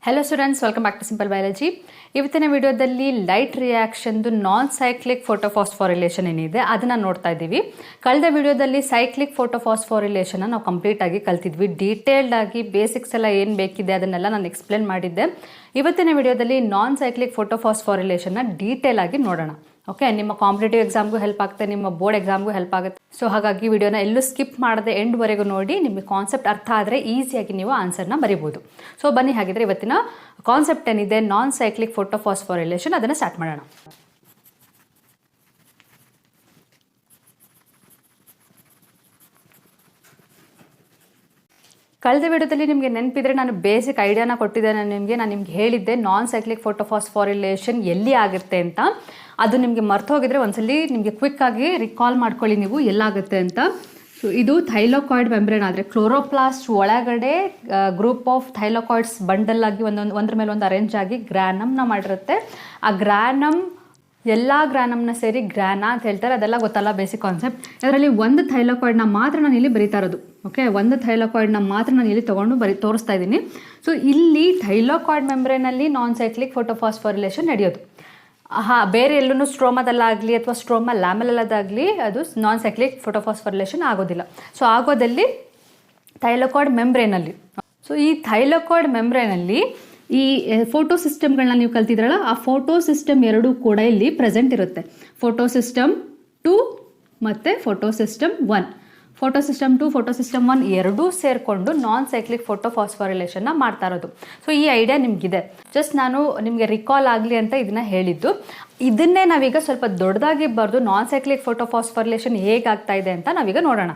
Hello students, welcome back to simple biology. ಇವತ್ತಿನ ವಿಡಿಯೋದಲ್ಲಿ light ರಿಯಾಕ್ಷನ್ದು ನಾನ್ cyclic ಫೋಟೋಫಾಸ್ಫೋರಿಲೇಷನ್ ಏನಿದೆ ಅದನ್ನು ನೋಡ್ತಾ ಇದ್ದೀವಿ. ಕಳೆದ ವಿಡಿಯೋದಲ್ಲಿ ಸೈಕ್ಲಿಕ್ ಫೋಟೋಫಾಸ್ಫೋರಿಲೇಷನ್ನ ನಾವು ಕಂಪ್ಲೀಟಾಗಿ ಕಲ್ತಿದ್ವಿ. ಡೀಟೇಲ್ಡ್ ಆಗಿ ಬೇಸಿಕ್ಸ್ ಎಲ್ಲ ಏನು ಬೇಕಿದೆ ಅದನ್ನೆಲ್ಲ ನಾನು ಎಕ್ಸ್ಪ್ಲೇನ್ ಮಾಡಿದ್ದೆ. ಇವತ್ತಿನ ವಿಡಿಯೋದಲ್ಲಿ ನಾನ್ ಸೈಕ್ಲಿಕ್ ಫೋಟೋಫಾಸ್ಫೋರಿಲೇಷನ್ನ ಡೀಟೇಲ್ ಆಗಿ ನೋಡೋಣ. ಓಕೆ, ನಿಮ್ಮ ಕಾಂಪಿಟೇಟಿವ್ ಎಕ್ಸಾಮ್ಗೂ ಹೆಲ್ಪ್ ಆಗುತ್ತೆ, ನಿಮ್ಮ ಬೋರ್ಡ್ ಎಕ್ಸಾಮ್ಗೂ ಹೆಲ್ಪ್ ಆಗುತ್ತೆ. ಸೊ ಹಾಗಾಗಿ ವಿಡಿಯೋನ ಎಲ್ಲೂ ಸ್ಕಿಪ್ ಮಾಡದೆ ಎಂಡ್ವರೆಗೂ ನೋಡಿ. ನಿಮಗೆ ಕಾನ್ಸೆಪ್ಟ್ ಅರ್ಥ ಆದರೆ ಈಸಿಯಾಗಿ ನೀವು ಆನ್ಸರ್ನ ಬರಿಬೋದು. ಸೊ ಬನ್ನಿ, ಹಾಗಿದ್ರೆ ಇವತ್ತಿನ ಕಾನ್ಸೆಪ್ಟ್ ಏನಿದೆ ನಾನ್ ಸೈಕ್ಲಿಕ್ ಫೋಟೋಫಾಸ್ಫೋರಿಲೇಷನ್ ಅದನ್ನು ಸ್ಟಾರ್ಟ್ ಮಾಡೋಣ. ಕಳೆದ ವಿಡಿಯೋದಲ್ಲಿ ನಿಮಗೆ ನೆನಪಿದ್ರೆ ನಾನು ಬೇಸಿಕ್ ಐಡಿಯಾನ ಕೊಟ್ಟಿದ್ದೇನೆ ನಾನು ನಿಮ್ಗೆ ಹೇಳಿದ್ದೆ ನಾನ್ ಸೈಕ್ಲಿಕ್ ಫೋಟೋಫಾಸ್ಫೋರಿಲೇಷನ್ ಎಲ್ಲಿ ಆಗುತ್ತೆ ಅಂತ. ಅದು ನಿಮಗೆ ಮರ್ತು ಹೋಗಿದ್ರೆ ಒಂದ್ಸಲಿ ನಿಮಗೆ ಕ್ವಿಕ್ ಆಗಿ ರಿಕಾಲ್ ಮಾಡ್ಕೊಳ್ಳಿ ನೀವು ಎಲ್ಲಾಗುತ್ತೆ ಅಂತ. ಸೊ ಇದು ಥೈಲಾಕಾಯ್ಡ್ ಮೆಂಬ್ರೇನ್ ಆದರೆ ಕ್ಲೋರೋಪ್ಲಾಸ್ಟ್ ಒಳಗಡೆ ಗ್ರೂಪ್ ಆಫ್ ಥೈಲಾಕಾಯ್ಡ್ಸ್ ಬಂಡಲ್ ಆಗಿ ಒಂದ್ರ ಮೇಲೆ ಒಂದು ಅರೇಂಜ್ ಆಗಿ ಗ್ರಾನಮ್ನ ಮಾಡಿರುತ್ತೆ. ಆ ಗ್ರಾನಮ್ ಎಲ್ಲ ಗ್ರಾನಮ್ನ ಸೇರಿ ಗ್ರಾನಾ ಅಂತ ಹೇಳ್ತಾರೆ. ಅದೆಲ್ಲ ಗೊತ್ತಲ್ಲ ಬೇಸಿಕ್ ಕಾನ್ಸೆಪ್ಟ್. ಅದರಲ್ಲಿ ಒಂದು ಥೈಲಾಕಾಯ್ಡ್ನ ಮಾತ್ರ ನಾನು ಇಲ್ಲಿ ಬರಿತಾ ಇರೋದು. ಓಕೆ, ಒಂದು ಥೈಲಾಕಾಯ್ಡ್ನ ಮಾತ್ರ ನಾನು ಇಲ್ಲಿ ತೊಗೊಂಡು ತೋರಿಸ್ತಾ ಇದ್ದೀನಿ. ಸೊ ಇಲ್ಲಿ ಥೈಲಾಕಾಯ್ಡ್ ಮೆಂಬ್ರೇನಲ್ಲಿ ನಾನ್ ಸೈಕ್ಲಿಕ್ ಫೋಟೋಫಾಸ್ಫೋರಿಲೇಷನ್ ನಡೆಯೋದು. ಬೇರೆ ಎಲ್ಲೂ ಸ್ಟ್ರೋಮಾದಲ್ಲಾಗಲಿ ಅಥವಾ ಸ್ಟ್ರೋಮಾ ಲ್ಯಾಮೆಲದಾಗಲಿ ಅದು ನಾನ್ ಸೈಕ್ಲಿಕ್ ಫೋಟೋಫಾಸ್ಫೋರಿಲೇಷನ್ ಆಗೋದಿಲ್ಲ. ಸೊ ಆಗೋದಲ್ಲಿ ಥೈಲಾಕಾಯ್ಡ್ ಮೆಂಬ್ರೇನಲ್ಲಿ. ಸೊ ಈ ಥೈಲಾಕಾಯ್ಡ್ ಮೆಂಬ್ರೇನಲ್ಲಿ ಈ ಫೋಟೋ ಸಿಸ್ಟಮ್ಗಳನ್ನ ನೀವು ಕಲ್ತಿದ್ರಲ್ಲ, ಆ ಫೋಟೋ ಸಿಸ್ಟಮ್ ಎರಡೂ ಕೂಡ ಇಲ್ಲಿ ಪ್ರೆಸೆಂಟ್ ಇರುತ್ತೆ. ಫೋಟೋ ಸಿಸ್ಟಮ್ 2 ಮತ್ತು photo system 1. Photo system 2 photo system 1 ಎರಡೂ ಸೇರಿಕೊಂಡು ನಾನ್ ಸೈಕ್ಲಿಕ್ ಫೋಟೋಫಾಸ್ಫೋರಿಲೇಷನ್ನ ಮಾಡ್ತಾ ಇರೋದು. ಸೊ ಈ ಐಡಿಯಾ ನಿಮಗಿದೆ. ಜಸ್ಟ್ ನಾನು ನಿಮಗೆ ರಿಕಾಲ್ ಆಗಲಿ ಅಂತ ಇದನ್ನ ಹೇಳಿದ್ದು. ಇದನ್ನೇ ನಾವೀಗ ಸ್ವಲ್ಪ ದೊಡ್ಡದಾಗಿ ಬರೆದು ನಾನ್ ಸೈಕ್ಲಿಕ್ ಫೋಟೋಫಾಸ್ಫೋರಿಲೇಷನ್ ಹೇಗಾಗ್ತಾ ಇದೆ ಅಂತ ನಾವೀಗ ನೋಡೋಣ.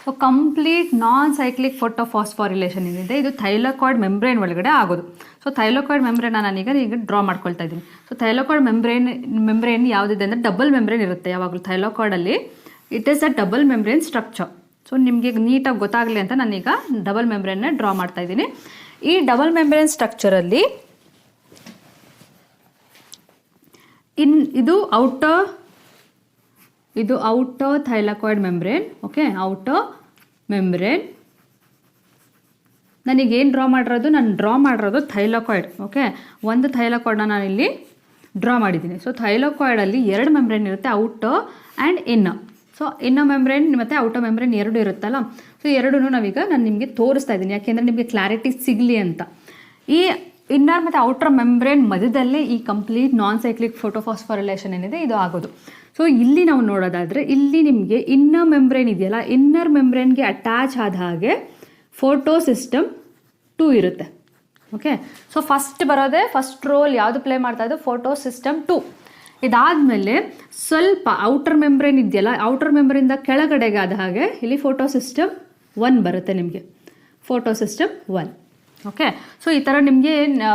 ಸೊ ಕಂಪ್ಲೀಟ್ ನಾನ್ ಸೈಕ್ಲಿಕ್ ಫೋಟೋಫಾಸ್ಫೋರಿಲೇಷನ್ ಏನಿದೆ ಇದು ಥೈಲಾಕಾಯ್ಡ್ ಮೆಂಬ್ರೇನ್ ಒಳಗಡೆ ಆಗೋದು. ಸೊ ಥೈಲಾಕಾಯ್ಡ್ ಮೆಂಬ್ರೇನ್ ನಾನೀಗ ಡ್ರಾ ಮಾಡ್ಕೊಳ್ತಾ ಇದ್ದೀನಿ. ಸೊ ಥೈಲಾಕಾಯ್ಡ್ ಮೆಂಬ್ರೇನ್ ಯಾವುದಿದೆ ಅಂದರೆ ಡಬಲ್ ಮೆಂಬ್ರೇನ್ ಇರುತ್ತೆ ಯಾವಾಗಲೂ ಥೈಲಾಕಾಯ್ಡಲ್ಲಿ. It is a double membrane structure. So ನಿಮಗೆ ನೀಟಾಗಿ ಗೊತ್ತಾಗಲಿ ಅಂತ ನಾನೀಗ ಡಬಲ್ ಮೆಂಬ್ರೇನ್ನ ಡ್ರಾ ಮಾಡ್ತಾ ಇದ್ದೀನಿ. ಈ ಡಬಲ್ ಮೆಂಬ್ರೇನ್ ಸ್ಟ್ರಕ್ಚರಲ್ಲಿ ಇದು outer ಥೈಲಾಕಾಯ್ಡ್ membrane. Okay, outer membrane. ನನಗೇನು ಡ್ರಾ ಮಾಡಿರೋದು ಥೈಲಾಕಾಯ್ಡ್. ಓಕೆ, ಒಂದು ಥೈಲಾಕಾಯ್ಡ್ನ ನಾನಿಲ್ಲಿ ಡ್ರಾ ಮಾಡಿದ್ದೀನಿ. ಸೊ ಥೈಲಾಕಾಯ್ಡಲ್ಲಿ 2 ಮೆಂಬ್ರೇನ್ ಇರುತ್ತೆ, outer and inner. So inner membrane ಮತ್ತು ಔಟರ್ ಮೆಂಬ್ರೇನ್ ಎರಡು ಇರುತ್ತಲ್ಲ. ಸೊ ಎರಡೂ ನಾನು ನಿಮಗೆ ತೋರಿಸ್ತಾ ಇದ್ದೀನಿ ಯಾಕೆಂದರೆ ನಿಮಗೆ ಕ್ಲಾರಿಟಿ ಸಿಗಲಿ ಅಂತ. ಈ ಇನ್ನರ್ ಮತ್ತು ಔಟರ್ ಮೆಂಬ್ರೇನ್ ಮಧ್ಯದಲ್ಲೇ ಈ ಕಂಪ್ಲೀಟ್ ನಾನ್ ಸೈಕ್ಲಿಕ್ ಫೋಟೋಫಾಸ್ಫೋರಿಲೇಷನ್ ಏನಿದೆ ಇದು ಆಗೋದು. ಸೊ ಇಲ್ಲಿ ನಾವು ನೋಡೋದಾದರೆ ಇಲ್ಲಿ ನಿಮಗೆ ಇನ್ನರ್ ಮೆಂಬ್ರೇನ್ ಇದೆಯಲ್ಲ, ಇನ್ನರ್ ಮೆಂಬ್ರೇನ್ಗೆ ಅಟ್ಯಾಚ್ ಆದ ಹಾಗೆ ಫೋಟೋ ಸಿಸ್ಟಮ್ 2 ಇರುತ್ತೆ. ಓಕೆ, ಸೊ ಫಸ್ಟ್ ರೋಲ್ ಯಾವುದು ಪ್ಲೇ ಮಾಡ್ತಾ ಇದ್ದು ಫೋಟೋ ಸಿಸ್ಟಮ್ 2. ಇದಾದಮೇಲೆ ಸ್ವಲ್ಪ ಔಟರ್ ಮೆಂಬ್ರೇನ್ ಇದೆಯಲ್ಲ, ಔಟರ್ ಮೆಂಬ್ರೇನಿಂದ ಕೆಳಗಡೆಗೆ ಆದ ಹಾಗೆ ಇಲ್ಲಿ ಫೋಟೋ ಸಿಸ್ಟಮ್ 1 ಬರುತ್ತೆ ನಿಮಗೆ. Photo system 1. ಓಕೆ, ಸೊ ಈ ಥರ ನಿಮಗೆ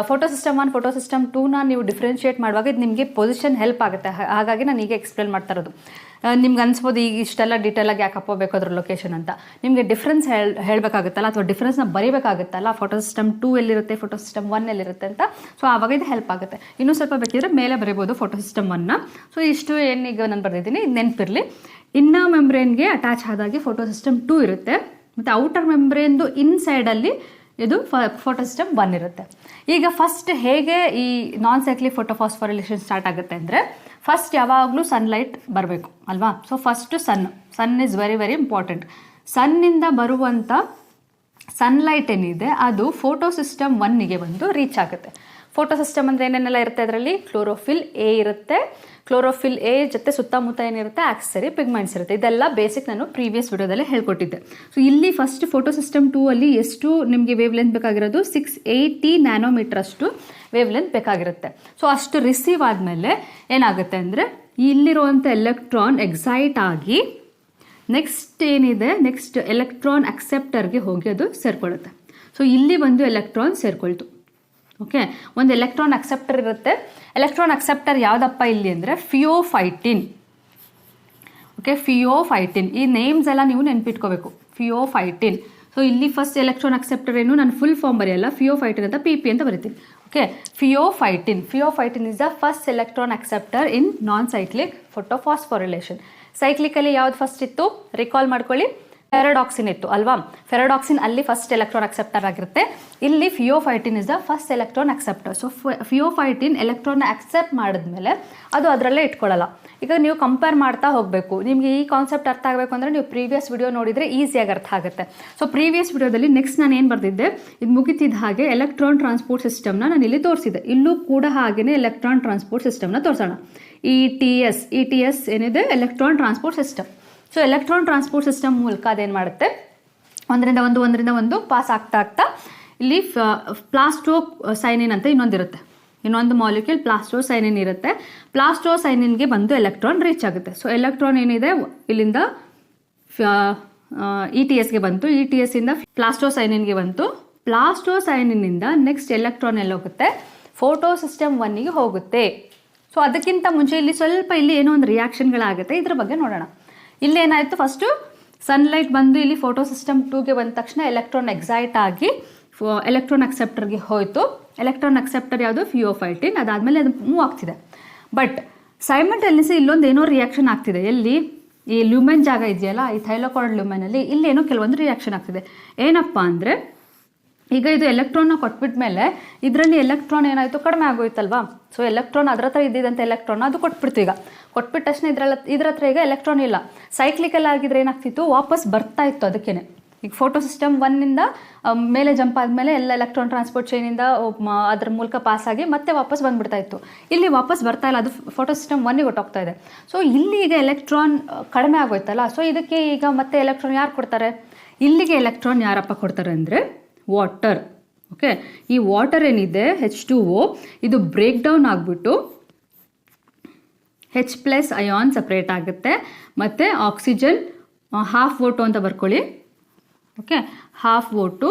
ಫೋಟೋ ಸಿಸ್ಟಮ್ 1 ಫೋಟೋ ಸಿಸ್ಟಮ್ 2ನ ನೀವು ಡಿಫ್ರೆನ್ಷಿಯೇಟ್ ಮಾಡುವಾಗ ಇದು ನಿಮಗೆ ಪೊಸಿಷನ್ ಹೆಲ್ಪ್ ಆಗುತ್ತೆ. ಹಾಗಾಗಿ ನಾನು ಈಗ ಎಕ್ಸ್ಪ್ಲೇನ್ ಮಾಡ್ತಾ ಇರೋದು. ನಿಮ್ಗೆ ಅನ್ಸ್ಬೋದು ಈಗ ಇಷ್ಟೆಲ್ಲ ಡೀಟೇಲಾಗಿ ಯಾಕೆ ಹಾಕೋಬೇಕು ಅದ್ರ ಲೊಕೇಶನ್ ಅಂತ. ನಿಮಗೆ ಡಿಫ್ರೆನ್ಸ್ ಹೇಳಬೇಕಾಗುತ್ತಲ್ಲ ಅಥವಾ ಡಿಫ್ರೆನ್ಸ್ನ ಬರೀಬೇಕಾಗುತ್ತಲ್ಲ, ಫೋಟೋ ಸಿಸ್ಟಮ್ 2 ಎಲ್ಲಿರುತ್ತೆ ಫೋಟೋ ಸಿಸ್ಟಮ್ 1 ಎಲ್ಲಿರುತ್ತೆ ಅಂತ. ಸೊ ಆವಾಗ ಇದು ಹೆಲ್ಪ್ ಆಗುತ್ತೆ. ಇನ್ನೂ ಸ್ವಲ್ಪ ಬೇಕಿದ್ರೆ ಮೇಲೆ ಬರೀಬೋದು ಫೋಟೋ ಸಿಸ್ಟಮ್ 1ನ. ಸೊ ಇಷ್ಟು ಏನೀಗ ನಾನು ಬರೆದಿದ್ದೀನಿ, ಇದು ನೆನಪಿರಲಿ. ಇನ್ನರ್ ಮೆಂಬ್ರೇನ್ಗೆ ಅಟ್ಯಾಚ್ ಆದಾಗೆ ಫೋಟೋ ಸಿಸ್ಟಮ್ 2 ಇರುತ್ತೆ ಮತ್ತು ಔಟರ್ ಮೆಂಬ್ರೇನ್ದು ಇನ್ಸೈಡಲ್ಲಿ ಇದು ಫೋಟೋ ಸಿಸ್ಟಮ್ 1 ಇರುತ್ತೆ. ಈಗ ಫಸ್ಟ್ ಹೇಗೆ ಈ ನಾನ್ ಸೈಕ್ಲಿಕ್ ಫೋಟೋಫಾಸ್ಫೋರಿಲೇಷನ್ ಸ್ಟಾರ್ಟ್ ಆಗುತ್ತೆ ಅಂದರೆ, ಫಸ್ಟ್ ಯಾವಾಗಲೂ ಸನ್ಲೈಟ್ ಬರಬೇಕು ಅಲ್ವಾ. So first sun is very very important. ಸನ್ನಿಂದ ಬರುವಂಥ ಸನ್ಲೈಟ್ ಏನಿದೆ ಅದು ಫೋಟೋ ಸಿಸ್ಟಮ್ 1ಗೆ ಬಂದು ರೀಚ್ ಆಗುತ್ತೆ. ಫೋಟೋ ಸಿಸ್ಟಮ್ ಅಂದರೆ ಏನೇನೆಲ್ಲ ಇರುತ್ತೆ ಅದರಲ್ಲಿ ಕ್ಲೋರೋಫಿಲ್ ಎ ಇರುತ್ತೆ. ಕ್ಲೋರೋಫಿಲ್ ಎ ಜೊತೆ ಸುತ್ತಮುತ್ತ ಏನಿರುತ್ತೆ ಆಕ್ಸರಿ ಪಿಗ್ಮೆಂಟ್ಸ್ ಇರುತ್ತೆ. ಇದೆಲ್ಲ ಬೇಸಿಕ್ ನಾನು ಪ್ರೀವಿಯಸ್ ವಿಡಿಯೋದಲ್ಲಿ ಹೇಳ್ಕೊಟ್ಟಿದ್ದೆ. ಸೊ ಇಲ್ಲಿ ಫಸ್ಟ್ ಫೋಟೋ ಸಿಸ್ಟಮ್ 2 ಅಲ್ಲಿ ಎಷ್ಟು ನಿಮಗೆ ವೇವ್ ಲೆಂತ್ ಬೇಕಾಗಿರೋದು 680 ನ್ಯಾನೋಮೀಟರ್ ಅಷ್ಟು ವೇವ್ ಲೆಂತ್ ಬೇಕಾಗಿರುತ್ತೆ. ಸೊ ಅಷ್ಟು ರಿಸೀವ್ ಆದಮೇಲೆ ಏನಾಗುತ್ತೆ ಅಂದರೆ ಇಲ್ಲಿರುವಂಥ ಎಲೆಕ್ಟ್ರಾನ್ ಎಕ್ಸೈಟ್ ಆಗಿ ನೆಕ್ಸ್ಟ್ ಎಲೆಕ್ಟ್ರಾನ್ ಅಕ್ಸೆಪ್ಟರ್ಗೆ ಹೋಗಿ ಅದು ಸೇರ್ಕೊಳ್ಳುತ್ತೆ. ಸೊ ಇಲ್ಲಿ ಬಂದು ಎಲೆಕ್ಟ್ರಾನ್ ಸೇರ್ಕೊಳ್ತು. ಓಕೆ, ಒಂದು ಎಲೆಕ್ಟ್ರಾನ್ ಅಕ್ಸೆಪ್ಟರ್ ಇರುತ್ತೆ. ಎಲೆಕ್ಟ್ರಾನ್ ಅಕ್ಸೆಪ್ಟರ್ ಯಾವುದಪ್ಪ ಇಲ್ಲಿ ಅಂದರೆ ಫಿಯೋಫೈಟಿನ್. ಓಕೆ, ಫಿಯೋಫೈಟಿನ್. ಈ ನೇಮ್ಸ್ ಎಲ್ಲ ನೀವು ನೆನ್ಪಿಟ್ಕೋಬೇಕು. ಫಿಯೋಫೈಟಿನ್. ಸೊ ಇಲ್ಲಿ ಫಸ್ಟ್ ಎಲೆಕ್ಟ್ರಾನ್ ಅಕ್ಸೆಪ್ಟರ್ ಏನು ನಾನು ಫುಲ್ ಫಾರ್ಮ್ ಬರೆಯಲ್ಲ, ಫಿಯೋಫೈಟಿನ್ ಅಂತ PP ಅಂತ ಬರಿತೀನಿ. Okay, pheophytin is the first electron acceptor in non cyclic photophosphorylation. Cyclically ಯಾವ್ದು ಫಸ್ಟ್ ಇತ್ತು ರಿಕಾಲ್ ಮಾಡ್ಕೊಳ್ಳಿ. ಫೆರಡಾಕ್ಸಿನ್ ಇತ್ತು ಅಲ್ವಾ, ಫೆರಡಾಕ್ಸಿನ್ ಅಲ್ಲಿ ಫಸ್ಟ್ ಎಲೆಕ್ಟ್ರಾನ್ ಅಕ್ಸೆಪ್ಟರ್ ಆಗಿರುತ್ತೆ. ಇಲ್ಲಿ pheophytin is the first electron acceptor. So pheophytin electron accept ಮಾಡಿದ್ಮೇಲೆ ಅದು ಅದರಲ್ಲೇ ಇಟ್ಕೊಳ್ಳಲ್ಲ. ಈಗ ನೀವು ಕಂಪೇರ್ ಮಾಡ್ತಾ ಹೋಗಬೇಕು. ನಿಮಗೆ ಈ ಕಾನ್ಸೆಪ್ಟ್ ಅರ್ಥ ಆಗಬೇಕು ಅಂದರೆ ನೀವು ಪ್ರೀವಿಯಸ್ ವಿಡಿಯೋ ನೋಡಿದರೆ ಈಸಿಯಾಗಿ ಅರ್ಥ ಆಗುತ್ತೆ. ಸೊ ಪ್ರೀವಿಯಸ್ ವಿಡಿಯೋದಲ್ಲಿ ನೆಕ್ಸ್ಟ್ ನಾನು ಏನು ಬರೆದಿದ್ದೆ, ಇದು ಮುಗಿತಿದ್ದ ಹಾಗೆ ಎಲೆಕ್ಟ್ರಾನ್ ಟ್ರಾನ್ಸ್ಪೋರ್ಟ್ ಸಿಸ್ಟಮ್ನ ನಾನು ಇಲ್ಲಿ ತೋರಿಸಿದೆ. ಇಲ್ಲೂ ಕೂಡ ಹಾಗೆಯೇ ಎಲೆಕ್ಟ್ರಾನ್ ಟ್ರಾನ್ಸ್ಪೋರ್ಟ್ ಸಿಸ್ಟಮ್ನ ತೋರಿಸೋಣ. ಇ ಟಿ ಎಸ್ ಏನಿದೆ electron transport system. So electron transport system ಮೂಲಕ ಅದೇನು ಮಾಡುತ್ತೆ, ಒಂದರಿಂದ ಒಂದು ಪಾಸ್ ಆಗ್ತಾ ಇಲ್ಲಿ ಪ್ಲಾಸ್ಟೋಸೈನಿನ್ ಅಂತ ಇನ್ನೊಂದು ಮಾಲಿಕ್ಯೂಲ್ ಪ್ಲಾಸ್ಟೋಸೈನಿನ್ ಇರುತ್ತೆ. ಪ್ಲಾಸ್ಟೋಸೈನಿನ್ಗೆ ಬಂದು ಎಲೆಕ್ಟ್ರಾನ್ ರೀಚ್ ಆಗುತ್ತೆ. ಸೊ ಎಲೆಕ್ಟ್ರಾನ್ ಏನಿದೆ ಇಲ್ಲಿಂದ ಇ ಟಿ ಎಸ್ಗೆ ಬಂತು, ಇ ಟಿ ಎಸ್ ಇಂದ ಪ್ಲಾಸ್ಟೋಸೈನಿನ್ಗೆ ಬಂತು. ಪ್ಲಾಸ್ಟೋಸೈನಿನಿಂದ ನೆಕ್ಸ್ಟ್ ಎಲೆಕ್ಟ್ರಾನ್ ಎಲ್ಲಿ ಹೋಗುತ್ತೆ, ಫೋಟೋ ಸಿಸ್ಟಮ್ 1ಗೆ ಹೋಗುತ್ತೆ. ಸೊ ಅದಕ್ಕಿಂತ ಮುಂಚೆ ಇಲ್ಲಿ ಸ್ವಲ್ಪ ಏನೋ ಒಂದು ರಿಯಾಕ್ಷನ್ಗಳಾಗುತ್ತೆ, ಇದ್ರ ಬಗ್ಗೆ ನೋಡೋಣ. ಇಲ್ಲಿ ಏನಾಯಿತು, ಫಸ್ಟು ಸನ್ಲೈಟ್ ಬಂದು ಇಲ್ಲಿ ಫೋಟೋ ಸಿಸ್ಟಮ್ 2ಗೆ ಬಂದ ತಕ್ಷಣ ಎಲೆಕ್ಟ್ರಾನ್ ಎಕ್ಸೈಟ್ ಆಗಿ ಎಲೆಕ್ಟ್ರಾನ್ ಅಕ್ಸೆಪ್ಟರ್ಗೆ ಹೋಯಿತು. ಎಲೆಕ್ಟ್ರಾನ್ ಅಕ್ಸೆಪ್ಟರ್ ಯಾವುದು, ಫಿಯೋಫೈಟಿನ್. ಅದಾದಮೇಲೆ ಅದು ಮೂವ್ ಆಗ್ತಿದೆ. ಬಟ್ ಸೈಮಲ್ಟೇನಿಯಸ್ಲಿ ಇಲ್ಲೊಂದು ಏನೋ ರಿಯಾಕ್ಷನ್ ಆಗ್ತಿದೆ. ಎಲ್ಲಿ ಈ ಲ್ಯೂಮೆನ್ ಜಾಗ ಇದೆಯಲ್ಲ, ಈ ಥೈಲಾಕೋಯ್ಡ್ ಲ್ಯೂಮೆನಲ್ಲಿ ಇಲ್ಲಿ ಏನೋ ಕೆಲವೊಂದು ರಿಯಾಕ್ಷನ್ ಆಗ್ತಿದೆ. ಏನಪ್ಪ ಅಂದರೆ, ಈಗ ಇದು ಎಲೆಕ್ಟ್ರಾನ್ನ ಕೊಟ್ಬಿಟ್ಟ ಮೇಲೆ ಇದರಲ್ಲಿ ಎಲೆಕ್ಟ್ರಾನ್ ಏನಾಯಿತು, ಕಡಿಮೆ ಆಗೋಯ್ತಲ್ವಾ. ಸೊ ಎಲೆಕ್ಟ್ರಾನ್ ಅದ್ರ ಹತ್ರ ಇದ್ದಿದ್ದಂಥ ಎಲೆಕ್ಟ್ರಾನ್ ಅದು ಕೊಟ್ಬಿಡ್ತು. ಈಗ ಕೊಟ್ಬಿಟ್ಟ ತಕ್ಷಣ ಇದ್ರ ಹತ್ರ ಈಗ ಎಲೆಕ್ಟ್ರಾನ್ ಇಲ್ಲ. ಸೈಕ್ಲಿಕಲ್ ಆಗಿದ್ರೆ ಏನಾಗ್ತಿತ್ತು, ವಾಪಸ್ ಬರ್ತಾ ಇತ್ತು. ಅದಕ್ಕೇ ಈಗ ಫೋಟೋ ಸಿಸ್ಟಮ್ 1ನಿಂದ ಮೇಲೆ ಜಂಪ್ ಆದಮೇಲೆ ಎಲ್ಲ ಎಲೆಕ್ಟ್ರಾನ್ ಟ್ರಾನ್ಸ್ಪೋರ್ಟ್ ಚೈನಿಂದ ಅದ್ರ ಮೂಲಕ ಪಾಸ್ ಆಗಿ ಮತ್ತೆ ವಾಪಸ್ ಬಂದ್ಬಿಡ್ತಾ ಇತ್ತು. ಇಲ್ಲಿ ವಾಪಸ್ ಬರ್ತಾ ಇಲ್ಲ, ಅದು ಫೋಟೋ ಸಿಸ್ಟಮ್ 1ಗೆ ಹೊಟ್ಟೋಗ್ತಾ ಇದೆ. ಸೊ ಇಲ್ಲಿ ಈಗ ಎಲೆಕ್ಟ್ರಾನ್ ಕಡಿಮೆ ಆಗೋಯ್ತಲ್ಲ. ಸೊ ಇದಕ್ಕೆ ಈಗ ಮತ್ತೆ ಎಲೆಕ್ಟ್ರಾನ್ ಯಾರು ಕೊಡ್ತಾರೆ, ಇಲ್ಲಿಗೆ ಎಲೆಕ್ಟ್ರಾನ್ ಯಾರಪ್ಪ ಕೊಡ್ತಾರೆ ಅಂದರೆ ವಾಟರ್. ಓಕೆ, ಈ ವಾಟರ್ ಏನಿದೆ H2O ಇದು ಬ್ರೇಕ್ ಡೌನ್ ಆಗಿಬಿಟ್ಟು H+ ಅಯಾನ್ ಸಪ್ರೇಟ್ ಆಗುತ್ತೆ. ಮತ್ತು ಆಕ್ಸಿಜನ್ ½ O2 ಅಂತ ಬರ್ಕೊಳ್ಳಿ. ಓಕೆ, ½ O2